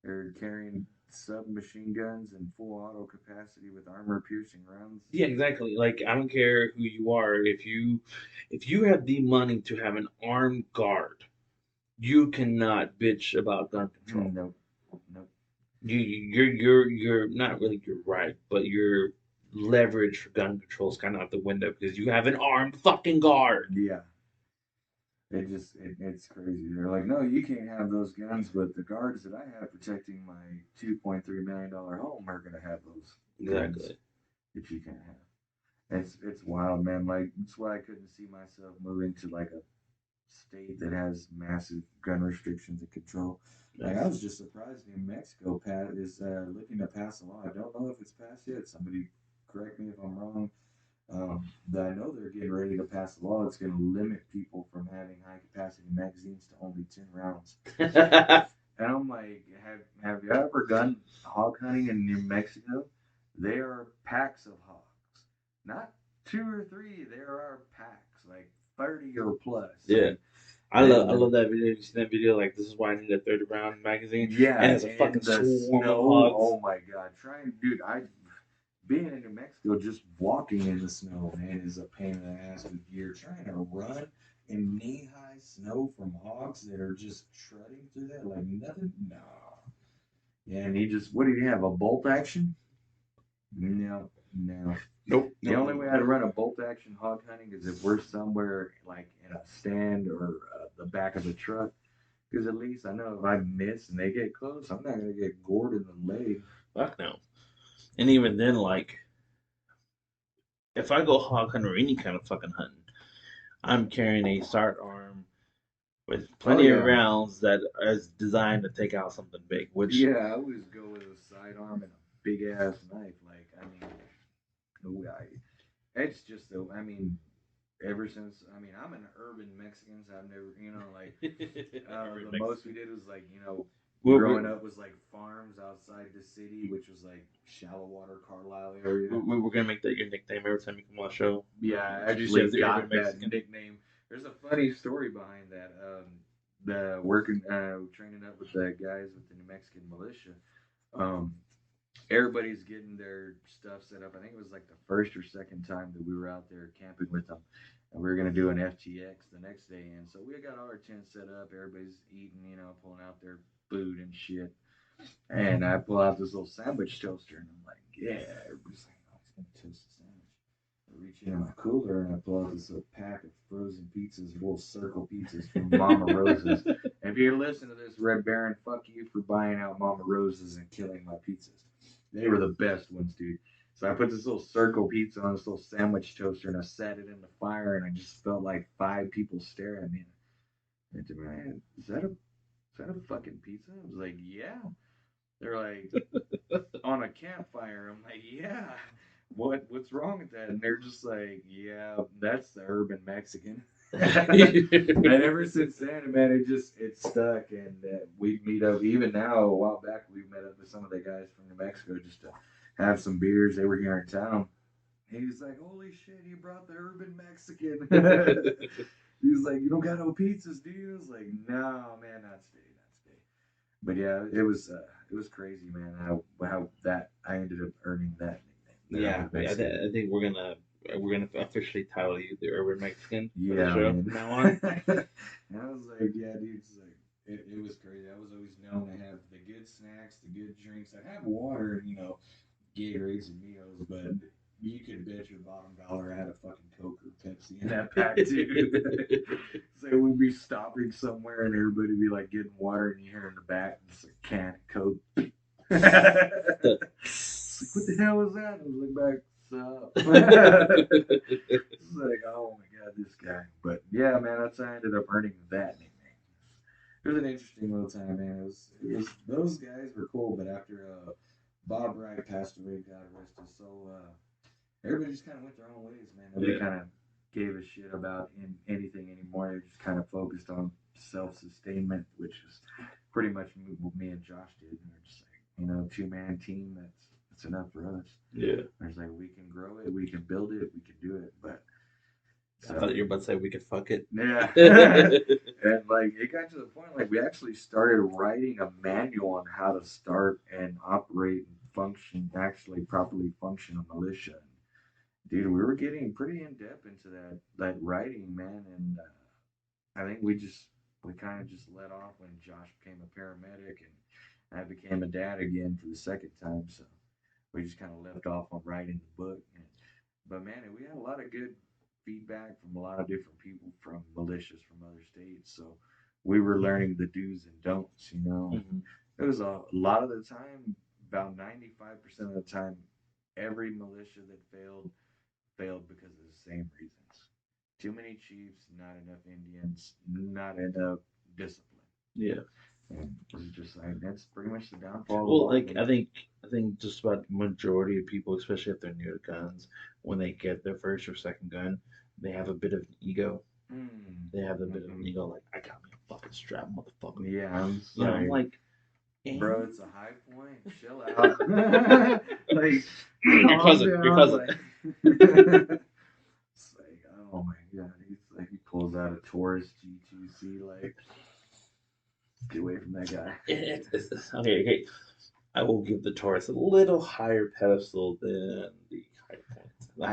they're carrying submachine guns and full auto capacity with armor piercing rounds. Yeah, exactly. Like I don't care who you are. If you have the money to have an armed guard, you cannot bitch about gun control. Nope. Nope. You're not really your right, but your leverage for gun control is kind of out the window because you have an armed fucking guard. Yeah. It's crazy. They're like, no, you can't have those guns, but the guards that I have protecting my $2.3 million home are gonna have those Exactly. guns that you can't have. It's wild, man. Like that's why I couldn't see myself moving to like a state that has massive gun restrictions and control. Like I was just surprised New Mexico is looking to pass a law. I don't know if it's passed yet. Somebody correct me if I'm wrong. That I know they're getting ready to pass a law that's going to limit people from having high capacity magazines to only 10 rounds. And I'm like, have you ever done hog hunting in New Mexico? There are packs of hogs, not 2 or 3. There are packs, like 30 or plus. Yeah. I love that video. You see that video? Like, this is why I need a 30-round magazine. Yeah, and it's a fucking swarm of hogs. Oh my god! Dude, being in New Mexico, just walking in the snow, man, is a pain in the ass with gear. Trying to run in knee-high snow from hogs that are just trudging through that like nothing. Nah. Yeah, and what did he have? A bolt action? No. Nope. The only way I'd run a bolt action hog hunting is if we're somewhere like in a stand or the back of a truck. Because at least I know if I miss and they get close, I'm not gonna get gored in the leg. Fuck no. And even then, like, if I go hog hunting or any kind of fucking hunting, I'm carrying a start arm with Oh plenty of yeah, rounds that is designed to take out something big. Which, yeah. I always go with a sidearm and a big ass knife. Like I mean, it's just the. I mean, ever since I'm an urban Mexican, so I've never like the most we did was like growing up was like farms outside the city, which was like shallow water Carlisle area. we're gonna make that your nickname every time you come on the show. Yeah, I Introduce you actually as the urban got that Mexican. nickname. There's a funny story behind that. The working training up with the guys with the New Mexican militia. Um, everybody's getting their stuff set up. I think it was like the first or second time that we were out there camping with them, and we were gonna do an FTX the next day. And so we got all our tents set up. Everybody's eating, pulling out their food and shit. And I pull out this little sandwich toaster, and I'm like, yeah. Everybody's like, oh, he's gonna toast a sandwich. I reach into my cooler and I pull out this little pack of frozen pizzas, little circle pizzas from Mama Rose's. And if you're listening to this, Red Baron, fuck you for buying out Mama Rose's and killing my pizzas. They were the best ones, dude. So I put this little circle pizza on this little sandwich toaster and I set it in the fire and I just felt like 5 people stare at me. And to me, is that a fucking pizza? I was like, yeah. They're like, on a campfire. I'm like, yeah. What's wrong with that? And they're just like, yeah, that's the urban Mexican. And ever since then, man, it stuck. And we'd meet up. Even now, a while back, we met up with some of the guys from New Mexico just to have some beers. They were here in town. He was like, holy shit, he brought the urban Mexican. He was like, you don't got no pizzas, do you? I was like, no, man, not today, not today. But yeah, it was crazy, man. How that I ended up earning that nickname. Yeah, I think we're gonna officially title you the urban Mexican for the Yeah, show man. from now on. And I was like, yeah, dude. It's like it was crazy. I was always known to have the good snacks, the good drinks. I'd have water, and Gatorades and meals, but you could bet your bottom dollar I had a fucking Coke or Pepsi in that pack too. So we'd be stopping somewhere and everybody would be like getting water and you hear in the back it's a can of Coke. It's like, what the hell was that? I was like, back, it's like, oh my god, this guy. But yeah, man, that's how I ended up earning that nickname. It was an interesting little time, man. It was those guys were cool, but after Bob Wright passed away, God rest his soul, everybody just kind of went their own ways, man. Nobody kind of gave a shit about anything anymore. They just kind of focused on self-sustainment, which is pretty much what me and Josh did. And we're just like, 2-man team. That's enough for us. Yeah. There's like we can grow it, we can build it, we can do it. But I thought you were about to say we could fuck it. yeah, and like it got to the point like we actually started writing a manual on how to start and operate and function, actually properly function a militia. Dude, we were getting pretty in depth into that writing, man, and I think we kind of just let off when Josh became a paramedic and I became a dad again for the second time. So we just kind of left off on writing the book. But man, we had a lot of good feedback from a lot of different people from militias from other states. So we were learning the do's and don'ts. Mm-hmm. It was a lot of the time, about 95% of the time, every militia that failed because of the same reasons. Too many chiefs, not enough Indians, not enough discipline. Yeah. And it's just like that's pretty much the downfall of Well, all of like them. I think just about the majority of people, especially if they're new to guns, when they get their first or second gun, they have a bit of an ego. Mm. They have a bit of an Mm-hmm. ego, like I got me a fucking strap, motherfucker. Yeah, I'm I'm sorry, like, bro. eh? It's a high point. Chill out. Like, Your calm cousin, your down. cousin. Like, it's like, oh my god. He's like, he pulls out a Taurus G2C. Like, get away from that guy. Okay, okay. I will give the Taurus a little higher pedestal than the high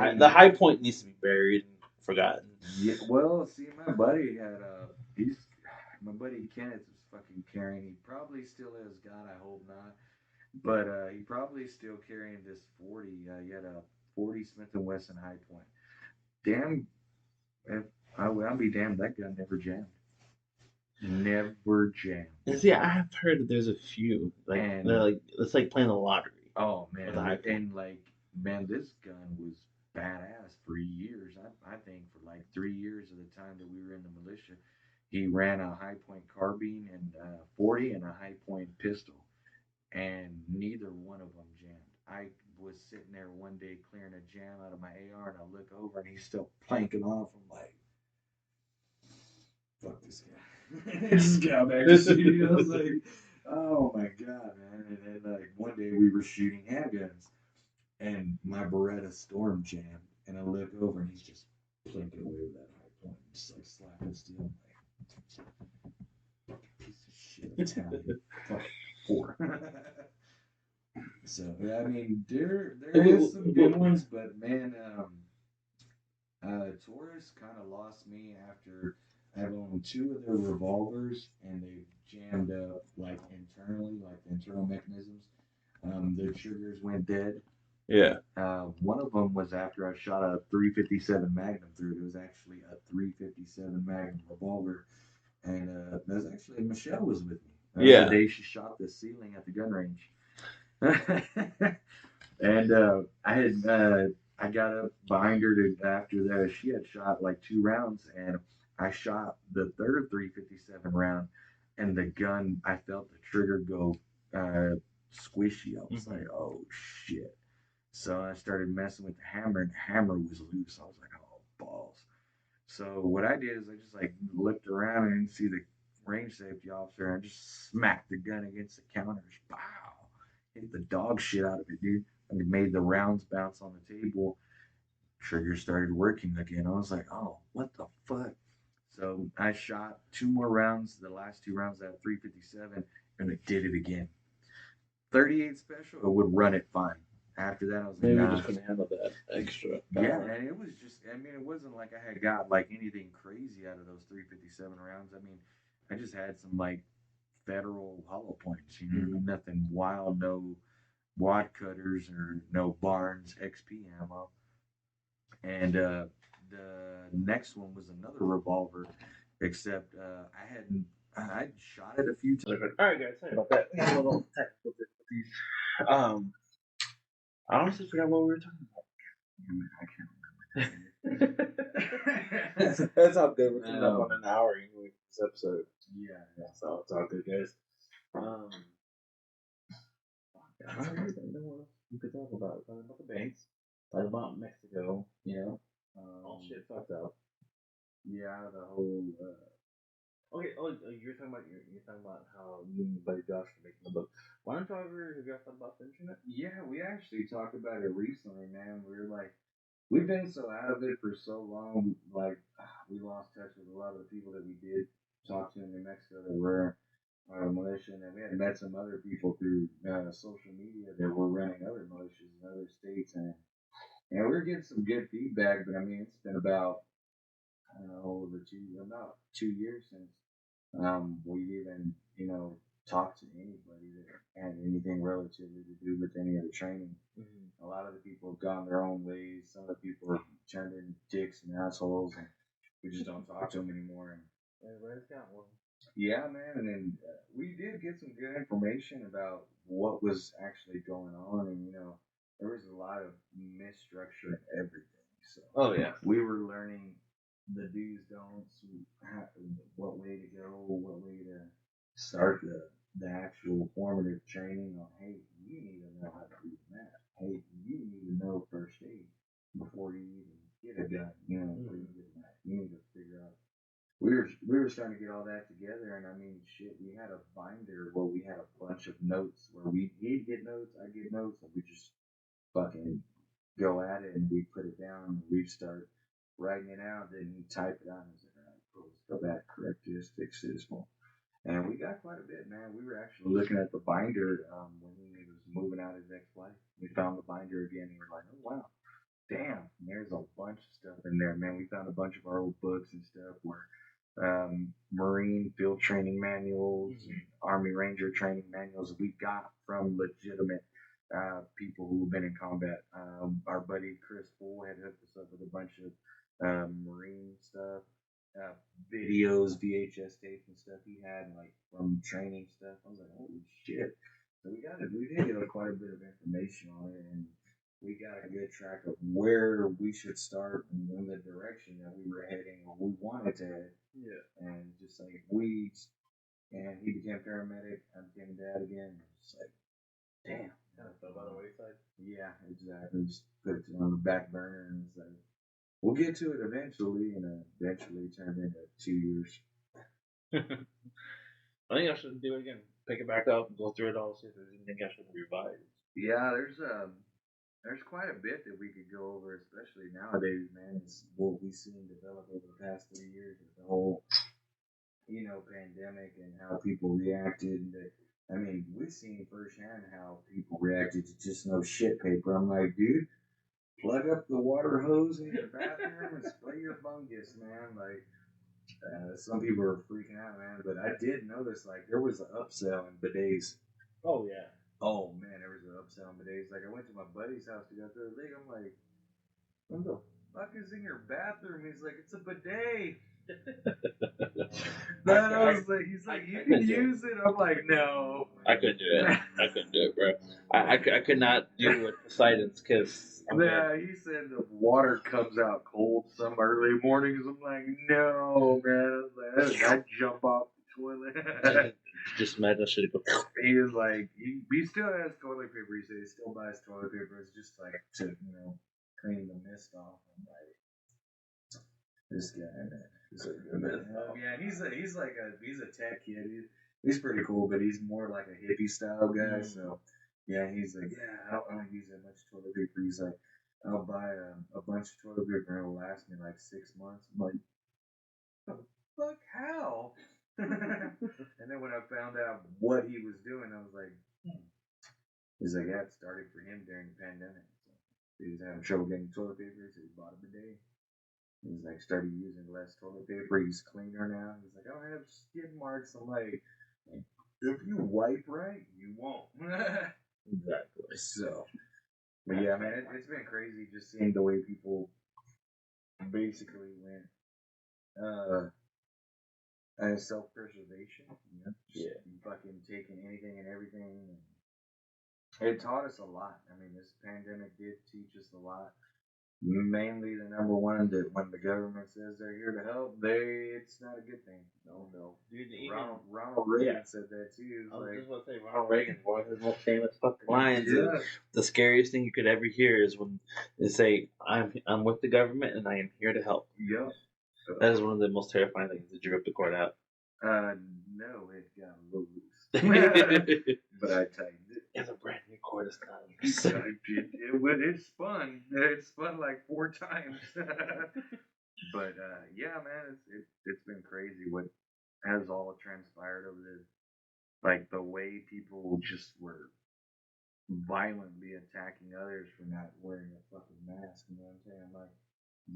point. The I high point needs to be buried and forgotten. Yeah, well, see, my buddy had he's my buddy Kenneth was fucking carrying. He probably still is. God, I hope not. But he probably still carrying this 40. He had a 40 Smith and Wesson High Point. Damn, if I'll be damned, that gun never jammed. never jammed. And see, I have heard that there's a few like they're And like it's like playing the lottery oh with a man, high point. and like man, this gun was badass for years. I think for like 3 years of the time that we were in the militia, he ran a high point carbine and 40 and a high point pistol, and neither one of them jammed. I was sitting there one day clearing a jam out of my AR, and I look over and he's still planking off. I'm like, fuck this guy. I just got back to shooting. I was like, oh my god, man. And then like one day we were shooting handguns, and my Beretta Storm jammed, and I look over and he's just plinking away with that high point, just like slapping steel. I'm like, fucking piece of shit Italian, fucking whore. So yeah, I mean, there is some good ones, but man, Taurus kind of lost me after I've owned two of their revolvers, and they've jammed up like internally, like the internal mechanisms. Their triggers went dead. Yeah. One of them was after I shot a 357 Magnum through it. It was actually a 357 Magnum revolver, and that was actually Michelle was with me. That was the day she shot the ceiling at the gun range. And I got up behind her to after that. She had shot like 2 rounds, and I shot the third 357 round, and the gun, I felt the trigger go squishy. I was like, oh shit. So I started messing with the hammer, and the hammer was loose. I was like, oh balls. So what I did is I just like looked around and didn't see the range safety officer, and I just smacked the gun against the counter. Pow! Hit the dog shit out of it, dude. And it made the rounds bounce on the table. Trigger started working again. I was like, oh, what the fuck? So I shot 2 more rounds, the last 2 rounds at 357, and it did it again. 38 special, it would run it fine. After that, I was like, Maybe nah. just couldn't handle that extra. Yeah, and it was just, I mean, it wasn't like I had got like anything crazy out of those 357 rounds. I mean, I just had some like federal hollow points, you know, nothing wild, no wad cutters or no Barnes XP ammo. And the next one was another revolver, except I'd shot it a few times. All right, guys, sorry about that. We had a little technical difficulties. I honestly forgot what we were talking about. I can't remember. That's all good. We're coming up on an hour anyway this episode. Yeah, so it's all good, guys. I don't know what else we could talk about. Talk about the banks. Talk about Mexico. You know, all shit fucked up. Yeah, the whole. Okay. Oh, you're talking about how you and your buddy Josh are making a book. Why don't you ever have you guys thought about the internet? Yeah, we actually talked about it recently, man. We were like, we've been so out of it for so long. Like, we lost touch with a lot of the people that we did talk to in New Mexico that were militia, and then we had met some other people through social media that were running other militias in other states, and we were getting some good feedback. But I mean, it's been about I don't know about 2 years since we've even talked to anybody that had anything relatively to do with any of the training. A lot of the people have gone their own ways. Some of the people have turned into dicks and assholes, and we just don't talk to them anymore. And everybody's got one. Yeah, man, and then we did get some good information about what was actually going on, and there was a lot of misstructure in everything. So, we were learning the do's, don'ts, what way to go, what way to start the actual formative training on. Hey, you need to know how to do that. Hey, you need to know first aid before you even get a gun. Before you get that, you need to figure out. We were starting to get all that together, and I mean, shit, we had a binder where we had a bunch of notes where he'd get notes, I'd get notes, and we just fucking go at it, and we put it down, and we'd start writing it out, then he'd type it out, and I was like, all right, cool, let's go back, correct this, fix this one. And we got quite a bit, man. We were actually looking at the binder when he was moving out his ex-wife. We found the binder again, and we were like, oh, wow. Damn, there's a bunch of stuff in there, man. We found a bunch of our old books and stuff where Marine field training manuals, Army Ranger training manuals we got from legitimate people who have been in combat. Our buddy Chris Bull had hooked us up with a bunch of Marine stuff, videos, VHS tapes and stuff he had, like from training stuff. I was like, holy shit! So we did get quite a bit of information on it, and we got a good track of where we should start and in the direction that we were heading or we wanted to head. Yeah. And just like and he became paramedic, I became dad again. It's like, damn. Kind of fell by the wayside. Yeah, exactly. Just put it on the back burner and it's like, we'll get to it eventually, and eventually turned into 2 years. I think I should do it again. Pick it back up and go through it all. See if there's anything I should revise. Yeah, there's quite a bit that we could go over, especially nowadays, man. It's what we've seen develop over the past 3 years with the whole, pandemic and how people reacted. I mean, we've seen firsthand how people reacted to just no shit paper. I'm like, dude, plug up the water hose in your bathroom and spray your fungus, man. Like, some people are freaking out, man. But I did notice, like, there was an upsell in bidets. Oh, yeah. Oh, man, there was an upsell in bidets. Like, I went to my buddy's house to go through the league. I'm like, what the fuck is in your bathroom? He's like, it's a bidet. He's like, you can use it. I'm like, no. I couldn't do it. Bro. I could not do what Poseidon's kiss. Yeah, he said the water comes out cold some early mornings. I'm like, no, man. I jump off the toilet. Just imagine I should have gone. He was like, he still has toilet paper. He said he still buys toilet paper. It's just like to, clean the mist off. I'm like, this guy, man. Yeah, he's a tech kid. He's pretty cool, but he's more like a hippie style guy. So yeah, he's like, yeah, I don't use that much toilet paper. He's like, I'll buy a bunch of toilet paper and it'll last me like 6 months. I'm like, the fuck, how? And then when I found out what he was doing, I was like, he's like, yeah, it started for him during the pandemic. So he was having trouble getting toilet paper, so he bought a bidet. He's like, started using less toilet paper. He's cleaner now. He's like, I don't have skid marks. I'm like, if you wipe right, you won't. Exactly. So, but yeah, man, it's been crazy just seeing the way people basically went self-preservation. Yeah. Fucking taking anything and everything. It taught us a lot. I mean, this pandemic did teach us a lot. Mainly the number one, that when the government says they're here to help, it's not a good thing. No. Dude, Ronald Reagan said that too. I was just about to say, Ronald Reagan, one of his most famous fucking lines. Yeah. The scariest thing you could ever hear is when they say, I'm with the government and I am here to help. Yep. That is one of the most terrifying things. Did you rip the cord out? No, it got a little loose. But I tightened it. It's a brand new cord. It's not. It's fun. It's fun like 4 times. But yeah, man, it's been crazy what has all transpired over this. Like the way people just were violently attacking others for not wearing a fucking mask. You know what I'm saying? Like,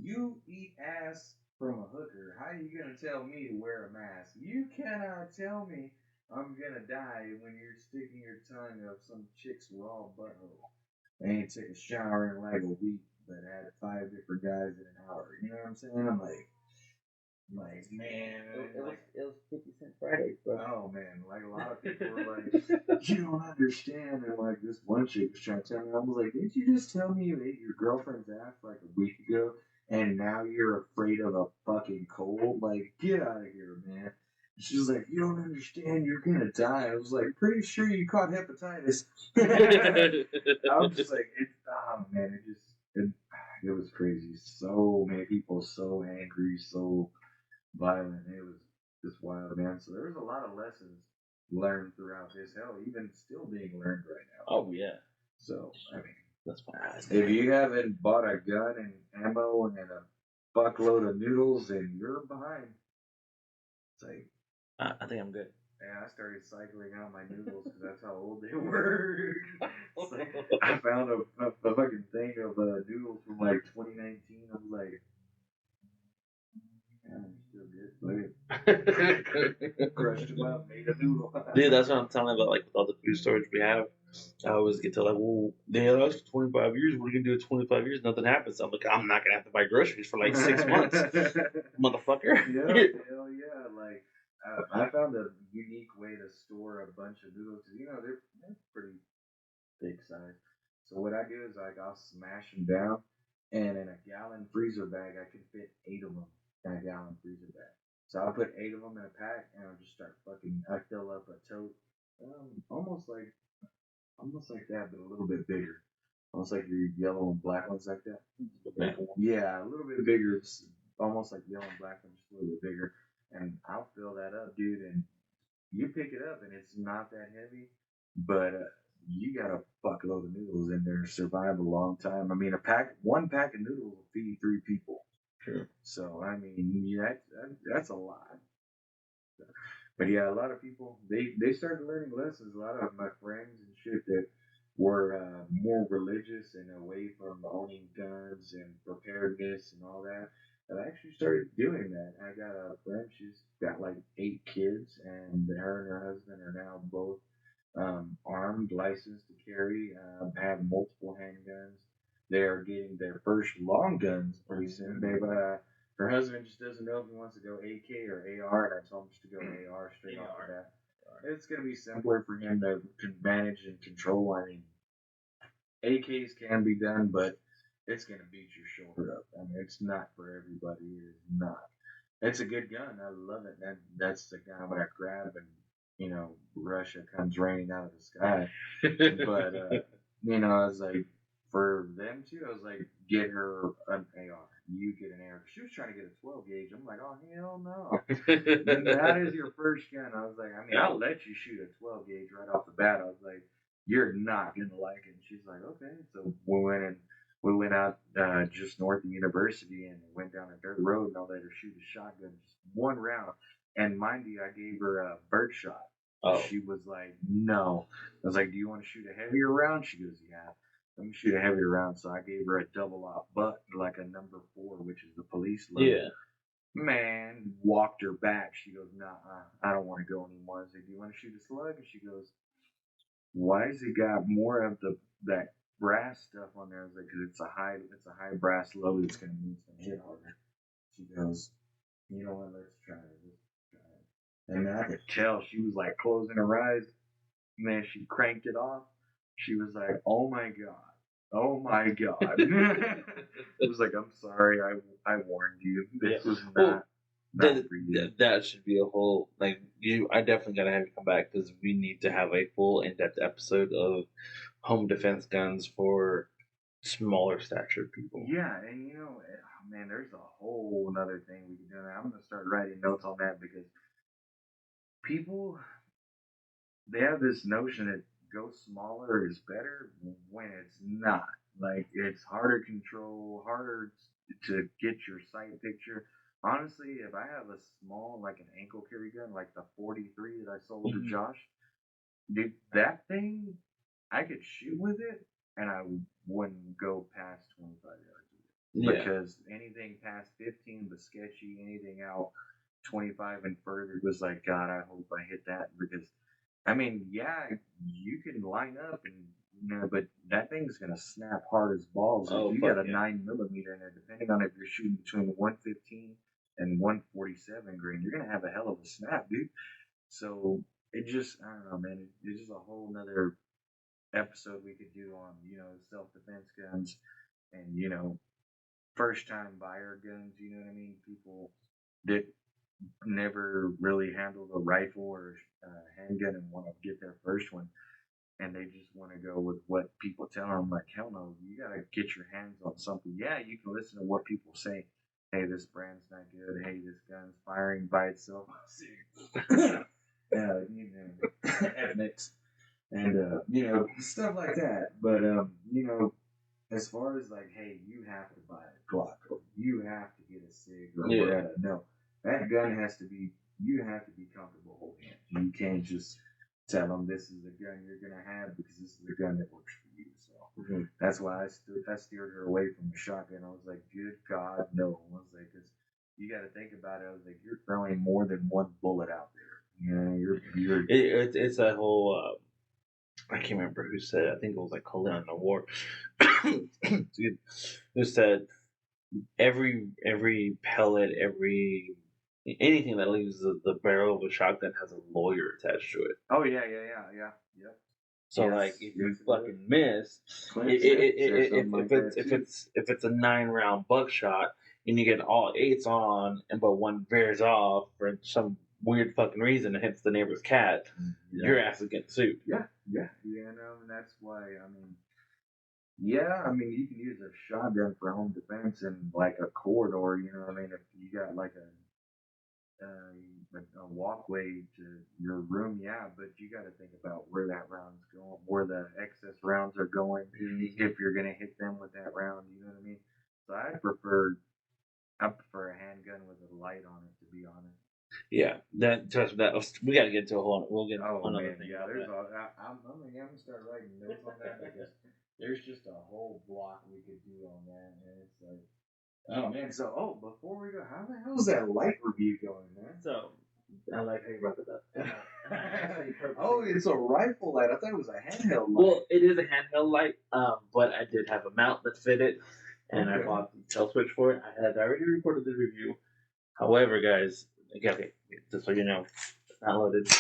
you eat ass from a hooker. How are you gonna tell me to wear a mask? You cannot tell me I'm gonna die when you're sticking your tongue up some chick's raw butthole. I ain't took a shower in like a week, but had 5 different guys in an hour. You know what I'm saying? I'm like, man. It was 50 Cent Fridays, bro. Oh, man. Like, a lot of people were like, you don't understand. And, like, this one chick was trying to tell me, I was like, didn't you just tell me you ate your girlfriend's ass like a week ago? And now you're afraid of a fucking cold? Like, get out of here, man. She was like, you don't understand, you're gonna die. I was like, pretty sure you caught hepatitis. I was just like, man, it was crazy. So many people, so angry, so violent. It was just wild, man. So there was a lot of lessons learned throughout this. Hell, even still being learned right now. Oh, yeah. So, I mean, that's fine. If you haven't bought a gun and ammo and a buckload of noodles, then you're behind. It's like, I think I'm good. Yeah, I started cycling out my noodles because that's how old they were. Like, I found a fucking thing of noodles from like 2019. I was like, yeah, I'm still good. Crushed them up, made a noodle. Dude, that's what I'm telling you about, like, with all the food storage we have. I always get told like, well, they held us for 25 years. What are you gonna do in 25 years? Nothing happens. I'm like, I'm not gonna have to buy groceries for like 6 months, motherfucker. Yeah, hell yeah. Like, I found a unique way to store a bunch of noodles. You know, they're pretty big size. So what I do is like I'll smash them down, and in a gallon freezer bag, I can fit 8 of them in a gallon freezer bag. So I'll put 8 of them in a pack, and I'll just start fucking. I fill up a tote, almost like that, but a little bit bigger. Almost like your yellow and black ones like that. Yeah, a little bit bigger. It's almost like yellow and black ones, just a little bit bigger. And I'll fill that up, dude. And you pick it up, and it's not that heavy, but you got a fuckload of noodles in there to survive a long time. I mean, one pack of noodles will feed 3 people. Sure. So I mean, yeah, that's a lot. But yeah, a lot of people they started learning lessons. A lot of my friends and shit that were more religious and away from owning guns and preparedness and all that. I actually started doing that. I got a friend; she's got like 8 kids, and her and her husband are now both armed, licensed to carry, have multiple handguns. They are getting their first long guns pretty soon. Her husband just doesn't know if he wants to go AK or AR, and I told him just to go AR straight off the bat. It's going to be simpler for him to manage and control. I mean, AKs can be done, but it's going to beat your shoulder up. I mean, it's not for everybody. It is not. It's a good gun. I love it. That's the gun I'm going to grab, and Russia comes raining out of the sky. But I was like, for them too, I was like, get her an AR. You get an AR. She was trying to get a 12 gauge. I'm like, oh hell no. That is your first gun. I was like, I mean, I'll let you shoot a 12 gauge right off the bat. I was like, you're not gonna like it. And she's like, okay. So we went out just north of university and went down a dirt road, and I let her shoot a shotgun, just one round. And mind you, I gave her a birdshot. Oh. She was like, no. I was like, do you want to shoot a heavier round? She goes, yeah. Let me shoot a heavier round. So I gave her a double op butt, like a number 4, which is the police load. Yeah. Man, walked her back. She goes, nah, I don't want to go anymore. I said, do you want to shoot a slug? And she goes, why has it got more of that brass stuff on there? I was like, because it's a high brass load. It's gonna mean it's gonna hit harder. She goes, you know what? Let's try it. And I could tell she was like closing her eyes. Man, she cranked it off. She was like, oh my god. Oh my god. It was like, I'm sorry, I warned you. This was not for you. That should be a whole, like, I definitely gotta have you come back, because we need to have a full in-depth episode of home defense guns for smaller statured people. Yeah, and man, there's a whole other thing we can do. I'm gonna start writing notes on that, because people, they have this notion that go smaller is better when it's not. Like, it's harder to control, harder to get your sight picture. Honestly, if I have a small, like an ankle carry gun, like the 43 that I sold to Josh, dude, that thing, I could shoot with it, and I wouldn't go past 25 yards with it. Yeah. Because anything past 15 was sketchy. Anything out 25 and further was like, God, I hope I hit that. Because, I mean, yeah, you can line up, and but that thing's gonna snap hard as balls. If you got a 9mm in there, depending on if you're shooting between 115 and 147 grain, you're gonna have a hell of a snap, dude. So it just, I don't know, man. It's just a whole nother episode we could do on, self-defense guns and, first-time buyer guns, you know what I mean? People that never really handled a rifle or a handgun and want to get their first one, and they just want to go with what people tell them. Like, hell no, you got to get your hands on something. Yeah, you can listen to what people say. Hey, this brand's not good. Hey, this gun's firing by itself. Ethnics. And, stuff like that. But, as far as like, hey, you have to buy a Glock, or you have to get a SIG or Beretta. No, that gun you have to be comfortable holding it. You can't just tell them this is the gun you're going to have, because this is the gun that works for you. So that's why I steered her away from the shotgun. I was like, good God, no. I was like, because you got to think about it. I was like, you're throwing more than one bullet out there. You're it's a whole I can't remember who said it. I think it was like Colin in the War. Who said every pellet, every anything that leaves the barrel of a shotgun has a lawyer attached to it. Oh yeah. Yep. So Yes, like if you yes, it fucking miss, Clint said something like that too. if it's a 9 round buckshot and you get all eights on and but one veers off for some weird fucking reason and hits the neighbor's cat, your ass is getting sued. Yeah, and that's why I mean, yeah, I mean, you can use a shotgun for home defense in like a corridor. You know what I mean? If you got like a walkway to your room, yeah, but you got to think about where that round's going, where the excess rounds are going, if you're gonna hit them with that round. You know what I mean? So I prefer a handgun with a light on it, to be honest. Yeah, that trust me, that we got to get to a whole. We'll get Oh another man, thing. yeah. About There's that. all. I'm gonna start writing notes on that because there's just a whole block we could do on that, and it's like, oh man. So, before we go, how the hell is that light review going, man? So I like how you brought it up. Oh, it's a rifle light. I thought it was a handheld light. Well, it is a handheld light, but I did have a mount that fit it, and I bought the tail switch for it. I had already recorded the review. However, guys, okay, just so you know, it's not loaded.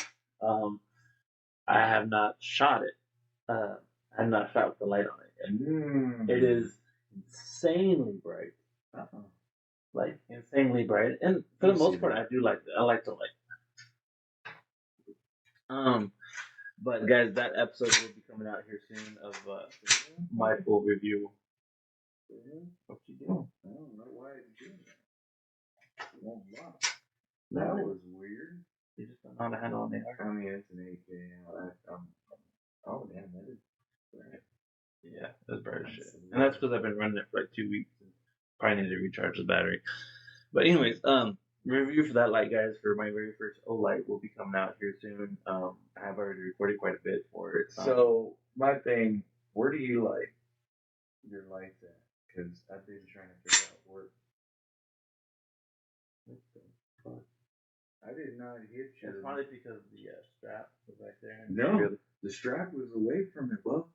I have not shot it. I have not shot with the light on it yet. It is insanely bright. Like insanely bright, and for the most part, I do like that. I like the light. But guys, that episode will be coming out here soon of my full review. What you doing? I don't know why it's doing that. It won't lock. That was weird. You just don't know how to handle on the I mean, it's an AK. Oh damn, that is bright. Yeah, that's bright as shit. And that's because I've been running it for like 2 weeks. And probably need to recharge the battery. But anyways, review for that light, guys, for my very first O light will be coming out here soon. I have already recorded quite a bit for it. So my thing, where do you like your lights at? Because I've been trying to figure out where. What the fuck? I did not hit you. It's probably because the strap was back there. No, the strap was away from it, bro.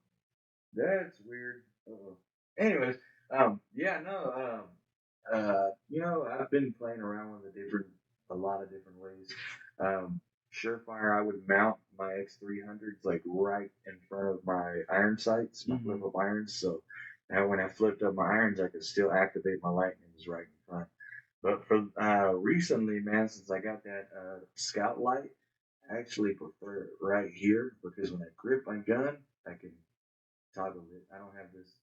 That's weird. Anyways, yeah, no, I've been playing around with a lot of different ways. Surefire, I would mount my X300s like right in front of my iron sights, my flip up irons. So now when I flipped up my irons, I could still activate my lightning right in front. But for recently, man, since I got that scout light, I actually prefer it right here because when I grip my gun, I can toggle it. I don't have this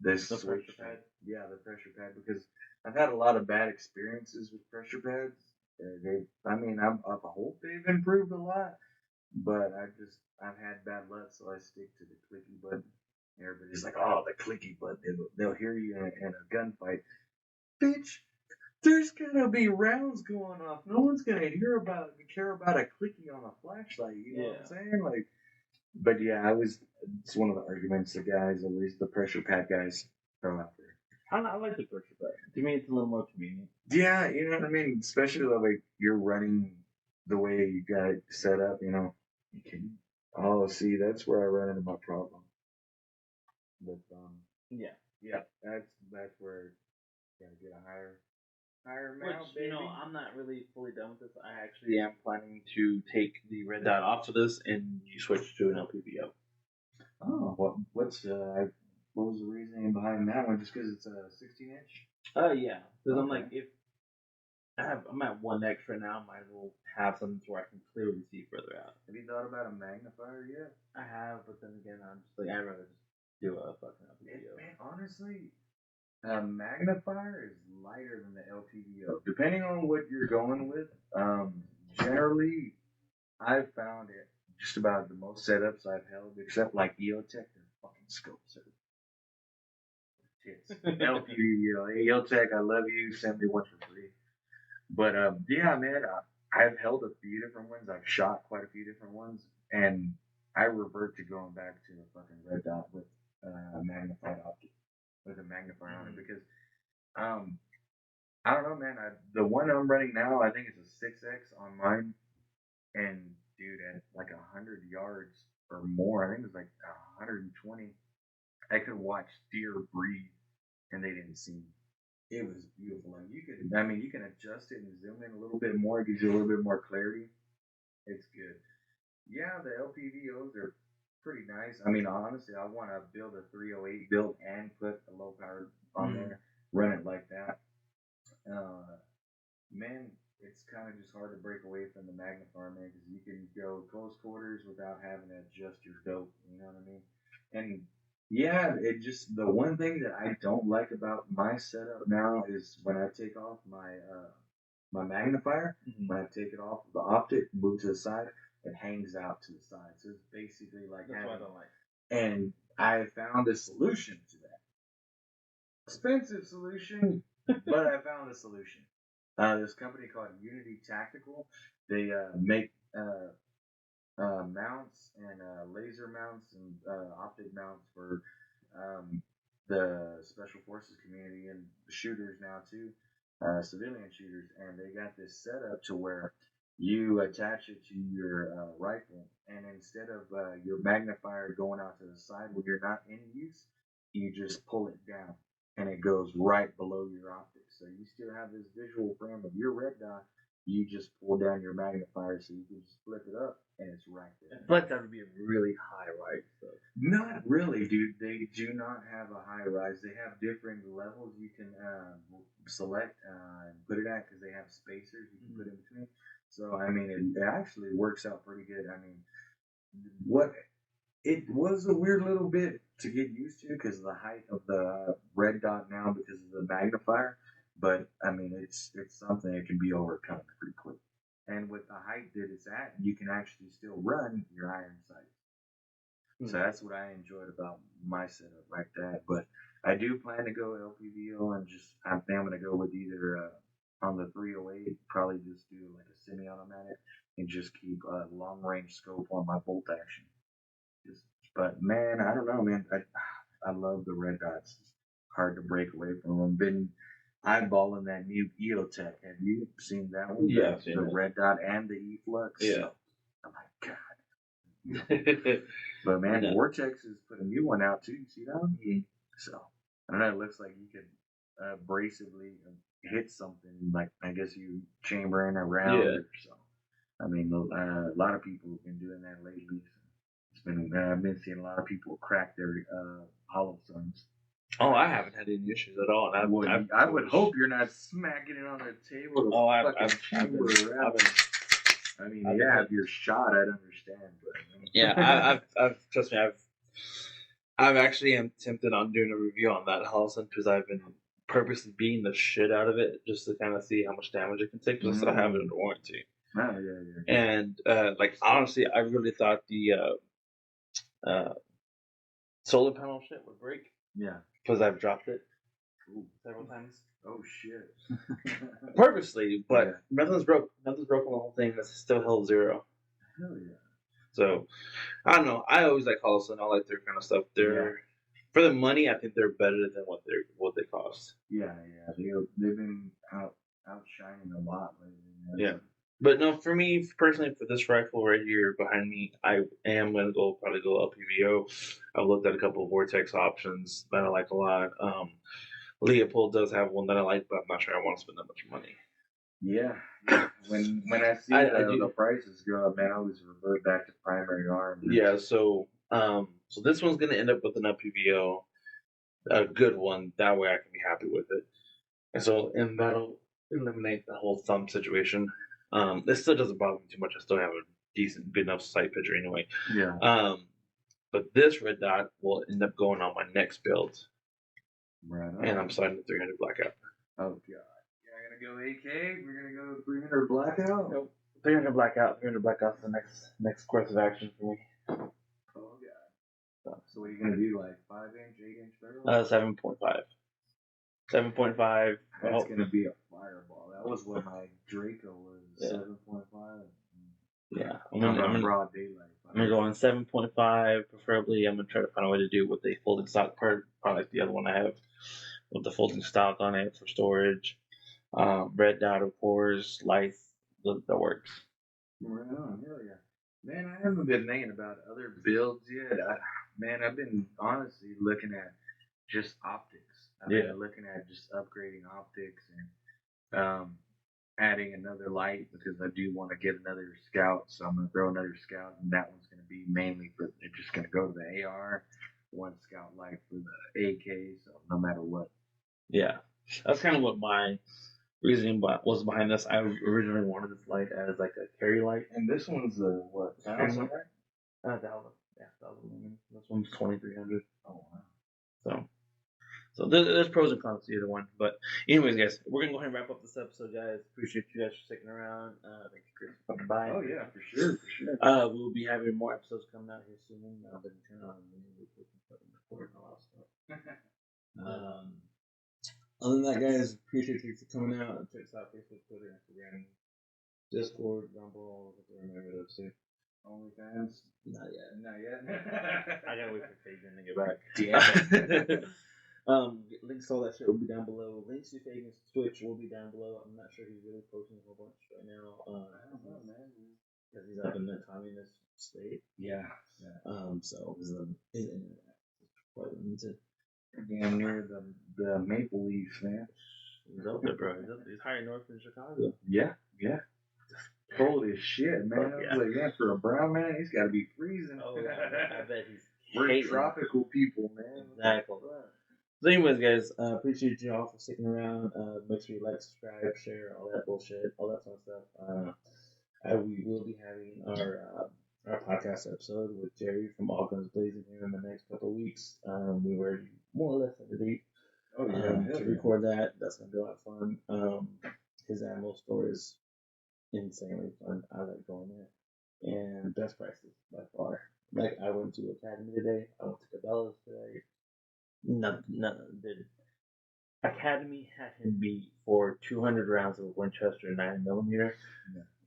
The switch pressure pad. Yeah, the pressure pad, because I've had a lot of bad experiences with pressure pads. I hope they've improved a lot, but I've had bad luck, so I stick to the clicky button. Everybody's like, "Oh, the clicky button." They'll hear you in a gunfight, bitch. There's gonna be rounds going off. No one's gonna care about a clicky on a flashlight. You know what I'm saying? Like, but yeah, it's one of the arguments the guys, at least the pressure pad guys, throw out there. I like the pressure pad. To me, it's a little more convenient. Yeah, you know what I mean? Especially the way you're running the way you got it set up, you know. You can, see, that's where I run into my problem. But, yeah, that's where you gotta get a higher mount, Which, baby. you know, I'm not really fully done with this. I actually am planning to take the red dot off of this and you switch to an LPBO. Oh, what was the reasoning behind that one? Just because it's a 16-inch? Yeah. Because I'm like, if I'm at 1x right now, might as well have something where I can clearly see further out. Have you thought about a magnifier yet? I have, but then again, I'm just like, I'd rather just do a fucking LPBO. Man, honestly, a magnifier is lighter than the LPBO. Depending on what you're going with, generally, I've found it just about the most setups I've held, except like EOTech, their fucking scopes are tits. LPBO, hey, EOTech, I love you. Send me one for free. But yeah, man, I've held a few different ones. I've shot quite a few different ones, and I revert to going back to a fucking red dot with a magnified optic, with a magnifier on it, because I don't know, man. The one I'm running now, I think it's a 6x on mine, and dude, at like 100 yards, or more. I think it was like 120. I could watch deer breathe, and they didn't see me. It was beautiful. Like you can adjust it and zoom in a little bit more. It gives you a little bit more clarity. It's good. Yeah, the LPVOs are pretty nice. I mean, honestly, I want to build a 308 build and put a low power on there, run it like that. Uh, Man, it's kind of just hard to break away from the magnifier, man, because you can go close quarters without having to adjust your dope. You know what I mean? And yeah, it just the one thing that I don't like about my setup now is when I take off my magnifier, when I take it off the optic, move to the side, it hangs out to the side. So it's basically like That's what I don't like. And I found a solution to that. Expensive solution, but I found a solution. This company called Unity Tactical. They make mounts and laser mounts and optic mounts for the special forces community and shooters now too, civilian shooters. And they got this setup to where you attach it to your rifle, and instead of your magnifier going out to the side when you're not in use, you just pull it down, and it goes right below your optics. So you still have this visual frame of your red dot. You just pull down your magnifier so you can just flip it up, and it's right there. I feel like that would be a really high rise. So. Not really, dude. They do not have a high rise. They have different levels you can select and put it at because they have spacers you can put in between. So I mean, it actually works out pretty good. I mean, what it was a weird little bit to get used to because of the height of the red dot now because of the magnifier. But I mean, it's something that can be overcome pretty quick. And with the height that it's at, you can actually still run your iron sights. So that's what I enjoyed about my setup like that. But I do plan to go LPVO and I think I'm gonna go with either on the 308, probably just do like a semi-automatic and just keep a long range scope on my bolt action. But man, I don't know, man. I love the red dots. It's hard to break away from them. Been eyeballing that new EOTech. Have you seen that one? Yeah, the red dot and the E-Flux. Yeah. I'm like, God. But man, yeah. Vortex has put a new one out too. You see that one? Mm-hmm. So I don't know. It looks like you can abrasively hit something. Like I guess you chamber in around it. So I mean, a lot of people have been doing that lately. So it's been I've been seeing a lot of people crack their hollow suns. Oh, I haven't had any issues at all. And I would hope you're not smacking it on the table. Oh, I've I mean, yeah, if you're shot, I'd understand. But yeah, I've trust me, I've actually am tempted on doing a review on that Holson because I've been purposely beating the shit out of it just to kind of see how much damage it can take. Because I have it under warranty. Oh yeah. And like honestly, I really thought the solar panel shit would break. Yeah. Because I've dropped it several times. Oh shit. Purposely, but nothing's broke. Nothing's broken on the whole thing. It's still held zero. Hell yeah. So I don't know. I always like Holson. I like their kind of stuff. They're for the money. I think they're better than what they cost. Yeah. They've been outshining a lot lately. Yeah. But no, for me personally, for this rifle right here behind me, I am gonna probably go LPVO. I've looked at a couple of Vortex options that I like a lot. Leopold does have one that I like, but I'm not sure I want to spend that much money. Yeah. When I see the prices go up, man, I always revert back to primary arm. Yeah. So this one's gonna end up with an LPVO, a good one. That way I can be happy with it, and that'll eliminate the whole thumb situation. It still doesn't bother me too much. I still have a good enough sight picture anyway. Yeah. But this red dot will end up going on my next build. Right. And I'm sliding to 300 blackout. Oh god. You're gonna go AK? We're gonna go 300 blackout? Nope. 300 blackout. 300 blackout's the next course of action for me. Oh god. So what are you gonna do? Like 5-inch, 8-inch barrel? 7.5. 7.5. That's gonna be a fireball. That was what my Draco was. 7.5. Yeah. I'm gonna broad daylight. I'm gonna go on 7.5. Preferably, I'm gonna try to find a way to do with the folding stock part, probably like the other one I have, with the folding stock on it for storage. Red dot, of course, lights, that works. Right on, hell yeah. Man, I haven't been thinking about other builds yet. Man, I've been honestly looking at just optics. I've been looking at just upgrading optics and adding another light because I do want to get another scout. So I'm gonna throw another scout, and that one's gonna be mainly for it's just gonna go to the AR. One scout light for the AK. So no matter what. Yeah, that's kind of what my reasoning was behind this. I originally wanted this light as like a carry light. And this one's what? Thousand, right? 1,000. Yeah, 1,000. This one's 2,300. Oh wow. So there's pros and cons to either one. But anyways, guys, we're gonna go ahead and wrap up this episode, guys. Appreciate you guys for sticking around. Thank you, Chris, for coming by. Oh yeah, for sure. We'll be having more episodes coming out here soon. I've been turning on the music, recording a lot of stuff. Other than that, guys, appreciate you for coming out. Check us out Facebook, Twitter, Instagram, Discord, Rumble. Remember those two. OnlyFans? Not yet. Not yet. I gotta wait for Fabian to get back. Yeah. Links to all that shit will be down below. Links to Fabian's Twitch will be down below. I'm not sure he's really posting a whole bunch right now. I don't know, man. Because he's up in the communist state. Yeah. So his internet is quite limited. Damn near the Maple Leafs, man. He's up there, bro. He's higher north than Chicago. Yeah. Cold as shit, man. I was like, man, for a brown man, he's got to be freezing. Oh, I bet he's. We're tropical people, man. Exactly. So, anyways, guys, appreciate you all for sticking around. Make sure you like, subscribe, share, all that bullshit, all that fun stuff. We will be having our podcast episode with Jerry from All Guns Blazing here in the next couple of weeks. We were more or less at the date to record that. That's gonna be a lot of fun. His ammo store is insanely fun. I like going there, and best prices by far. Like I went to Academy today. I went to Cabela's today. The Academy had him beat for 200 rounds of Winchester 9mm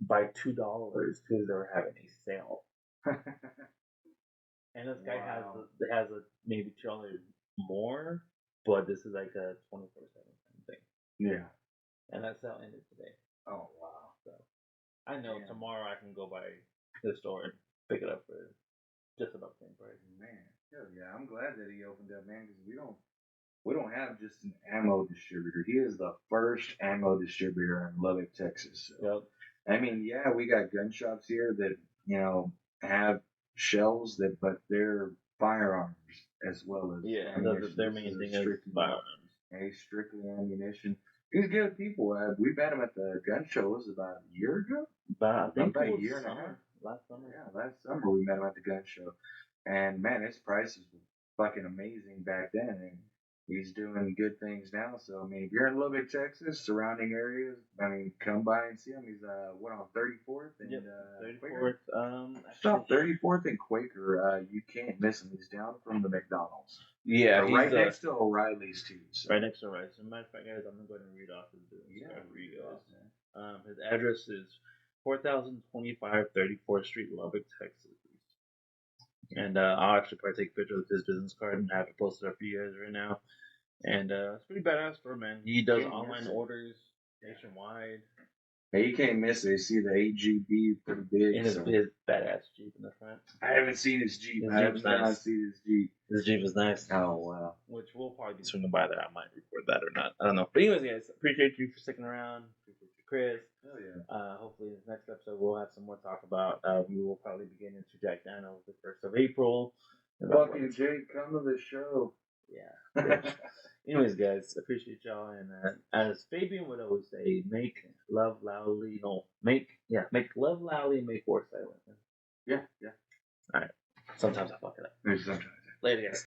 by $2 because they were having a sale. And this guy has a maybe $2 more, but this is like a 24/7 thing. Yeah. And that sale ended today. Oh wow. So I know tomorrow I can go by the store and pick it up for just about the same price. Man, hell yeah, I'm glad that he opened up, man, because we don't have just an ammo distributor. He is the first ammo distributor in Lubbock, Texas. So, I mean, yeah, we got gun shops here that have shelves but they're firearms as well as their main thing is firearms. Strictly ammunition. He's good people. We met him at the gun show. Was it about a year ago? About a year and a half. Last summer. Yeah, last summer we met him at the gun show. And man, his prices were fucking amazing back then. And he's doing good things now. So, I mean, if you're in Lubbock, Texas, surrounding areas, I mean, come by and see him. He's, on 34th? And, 34th. Stop 34th and Quaker. You can't miss him. He's down from the McDonald's. Yeah, right next to O'Reilly's, too. So. Right next to O'Reilly's. As a matter of fact, guys, I'm going to go ahead and read off his business card for you guys. His address is 4025 34th Street, Lubbock, Texas. And I'll actually probably take a picture of his business card and have it posted up for you guys right now. And it's pretty badass for him, man. He does online orders nationwide. Hey, you can't miss it. You see the AGB pretty big. And his badass Jeep in the front. I haven't seen his Jeep. I have not seen his Jeep. His Jeep is nice. Oh, wow. Which we'll probably be swinging by there. I might record that or not. I don't know. But anyways, guys, appreciate you for sticking around. Appreciate you, Chris. Hell yeah. Hopefully, this next episode we'll have some more to talk about. We will probably be getting into Jack Daniels the 1st of April. Fucking Jake, come to the show. Yeah. Anyways, guys, appreciate y'all. And as Fabian would always say, make love loudly. Make love loudly and make war silent. Yeah. All right. Sometimes I fuck it up. Sometimes. Later, guys.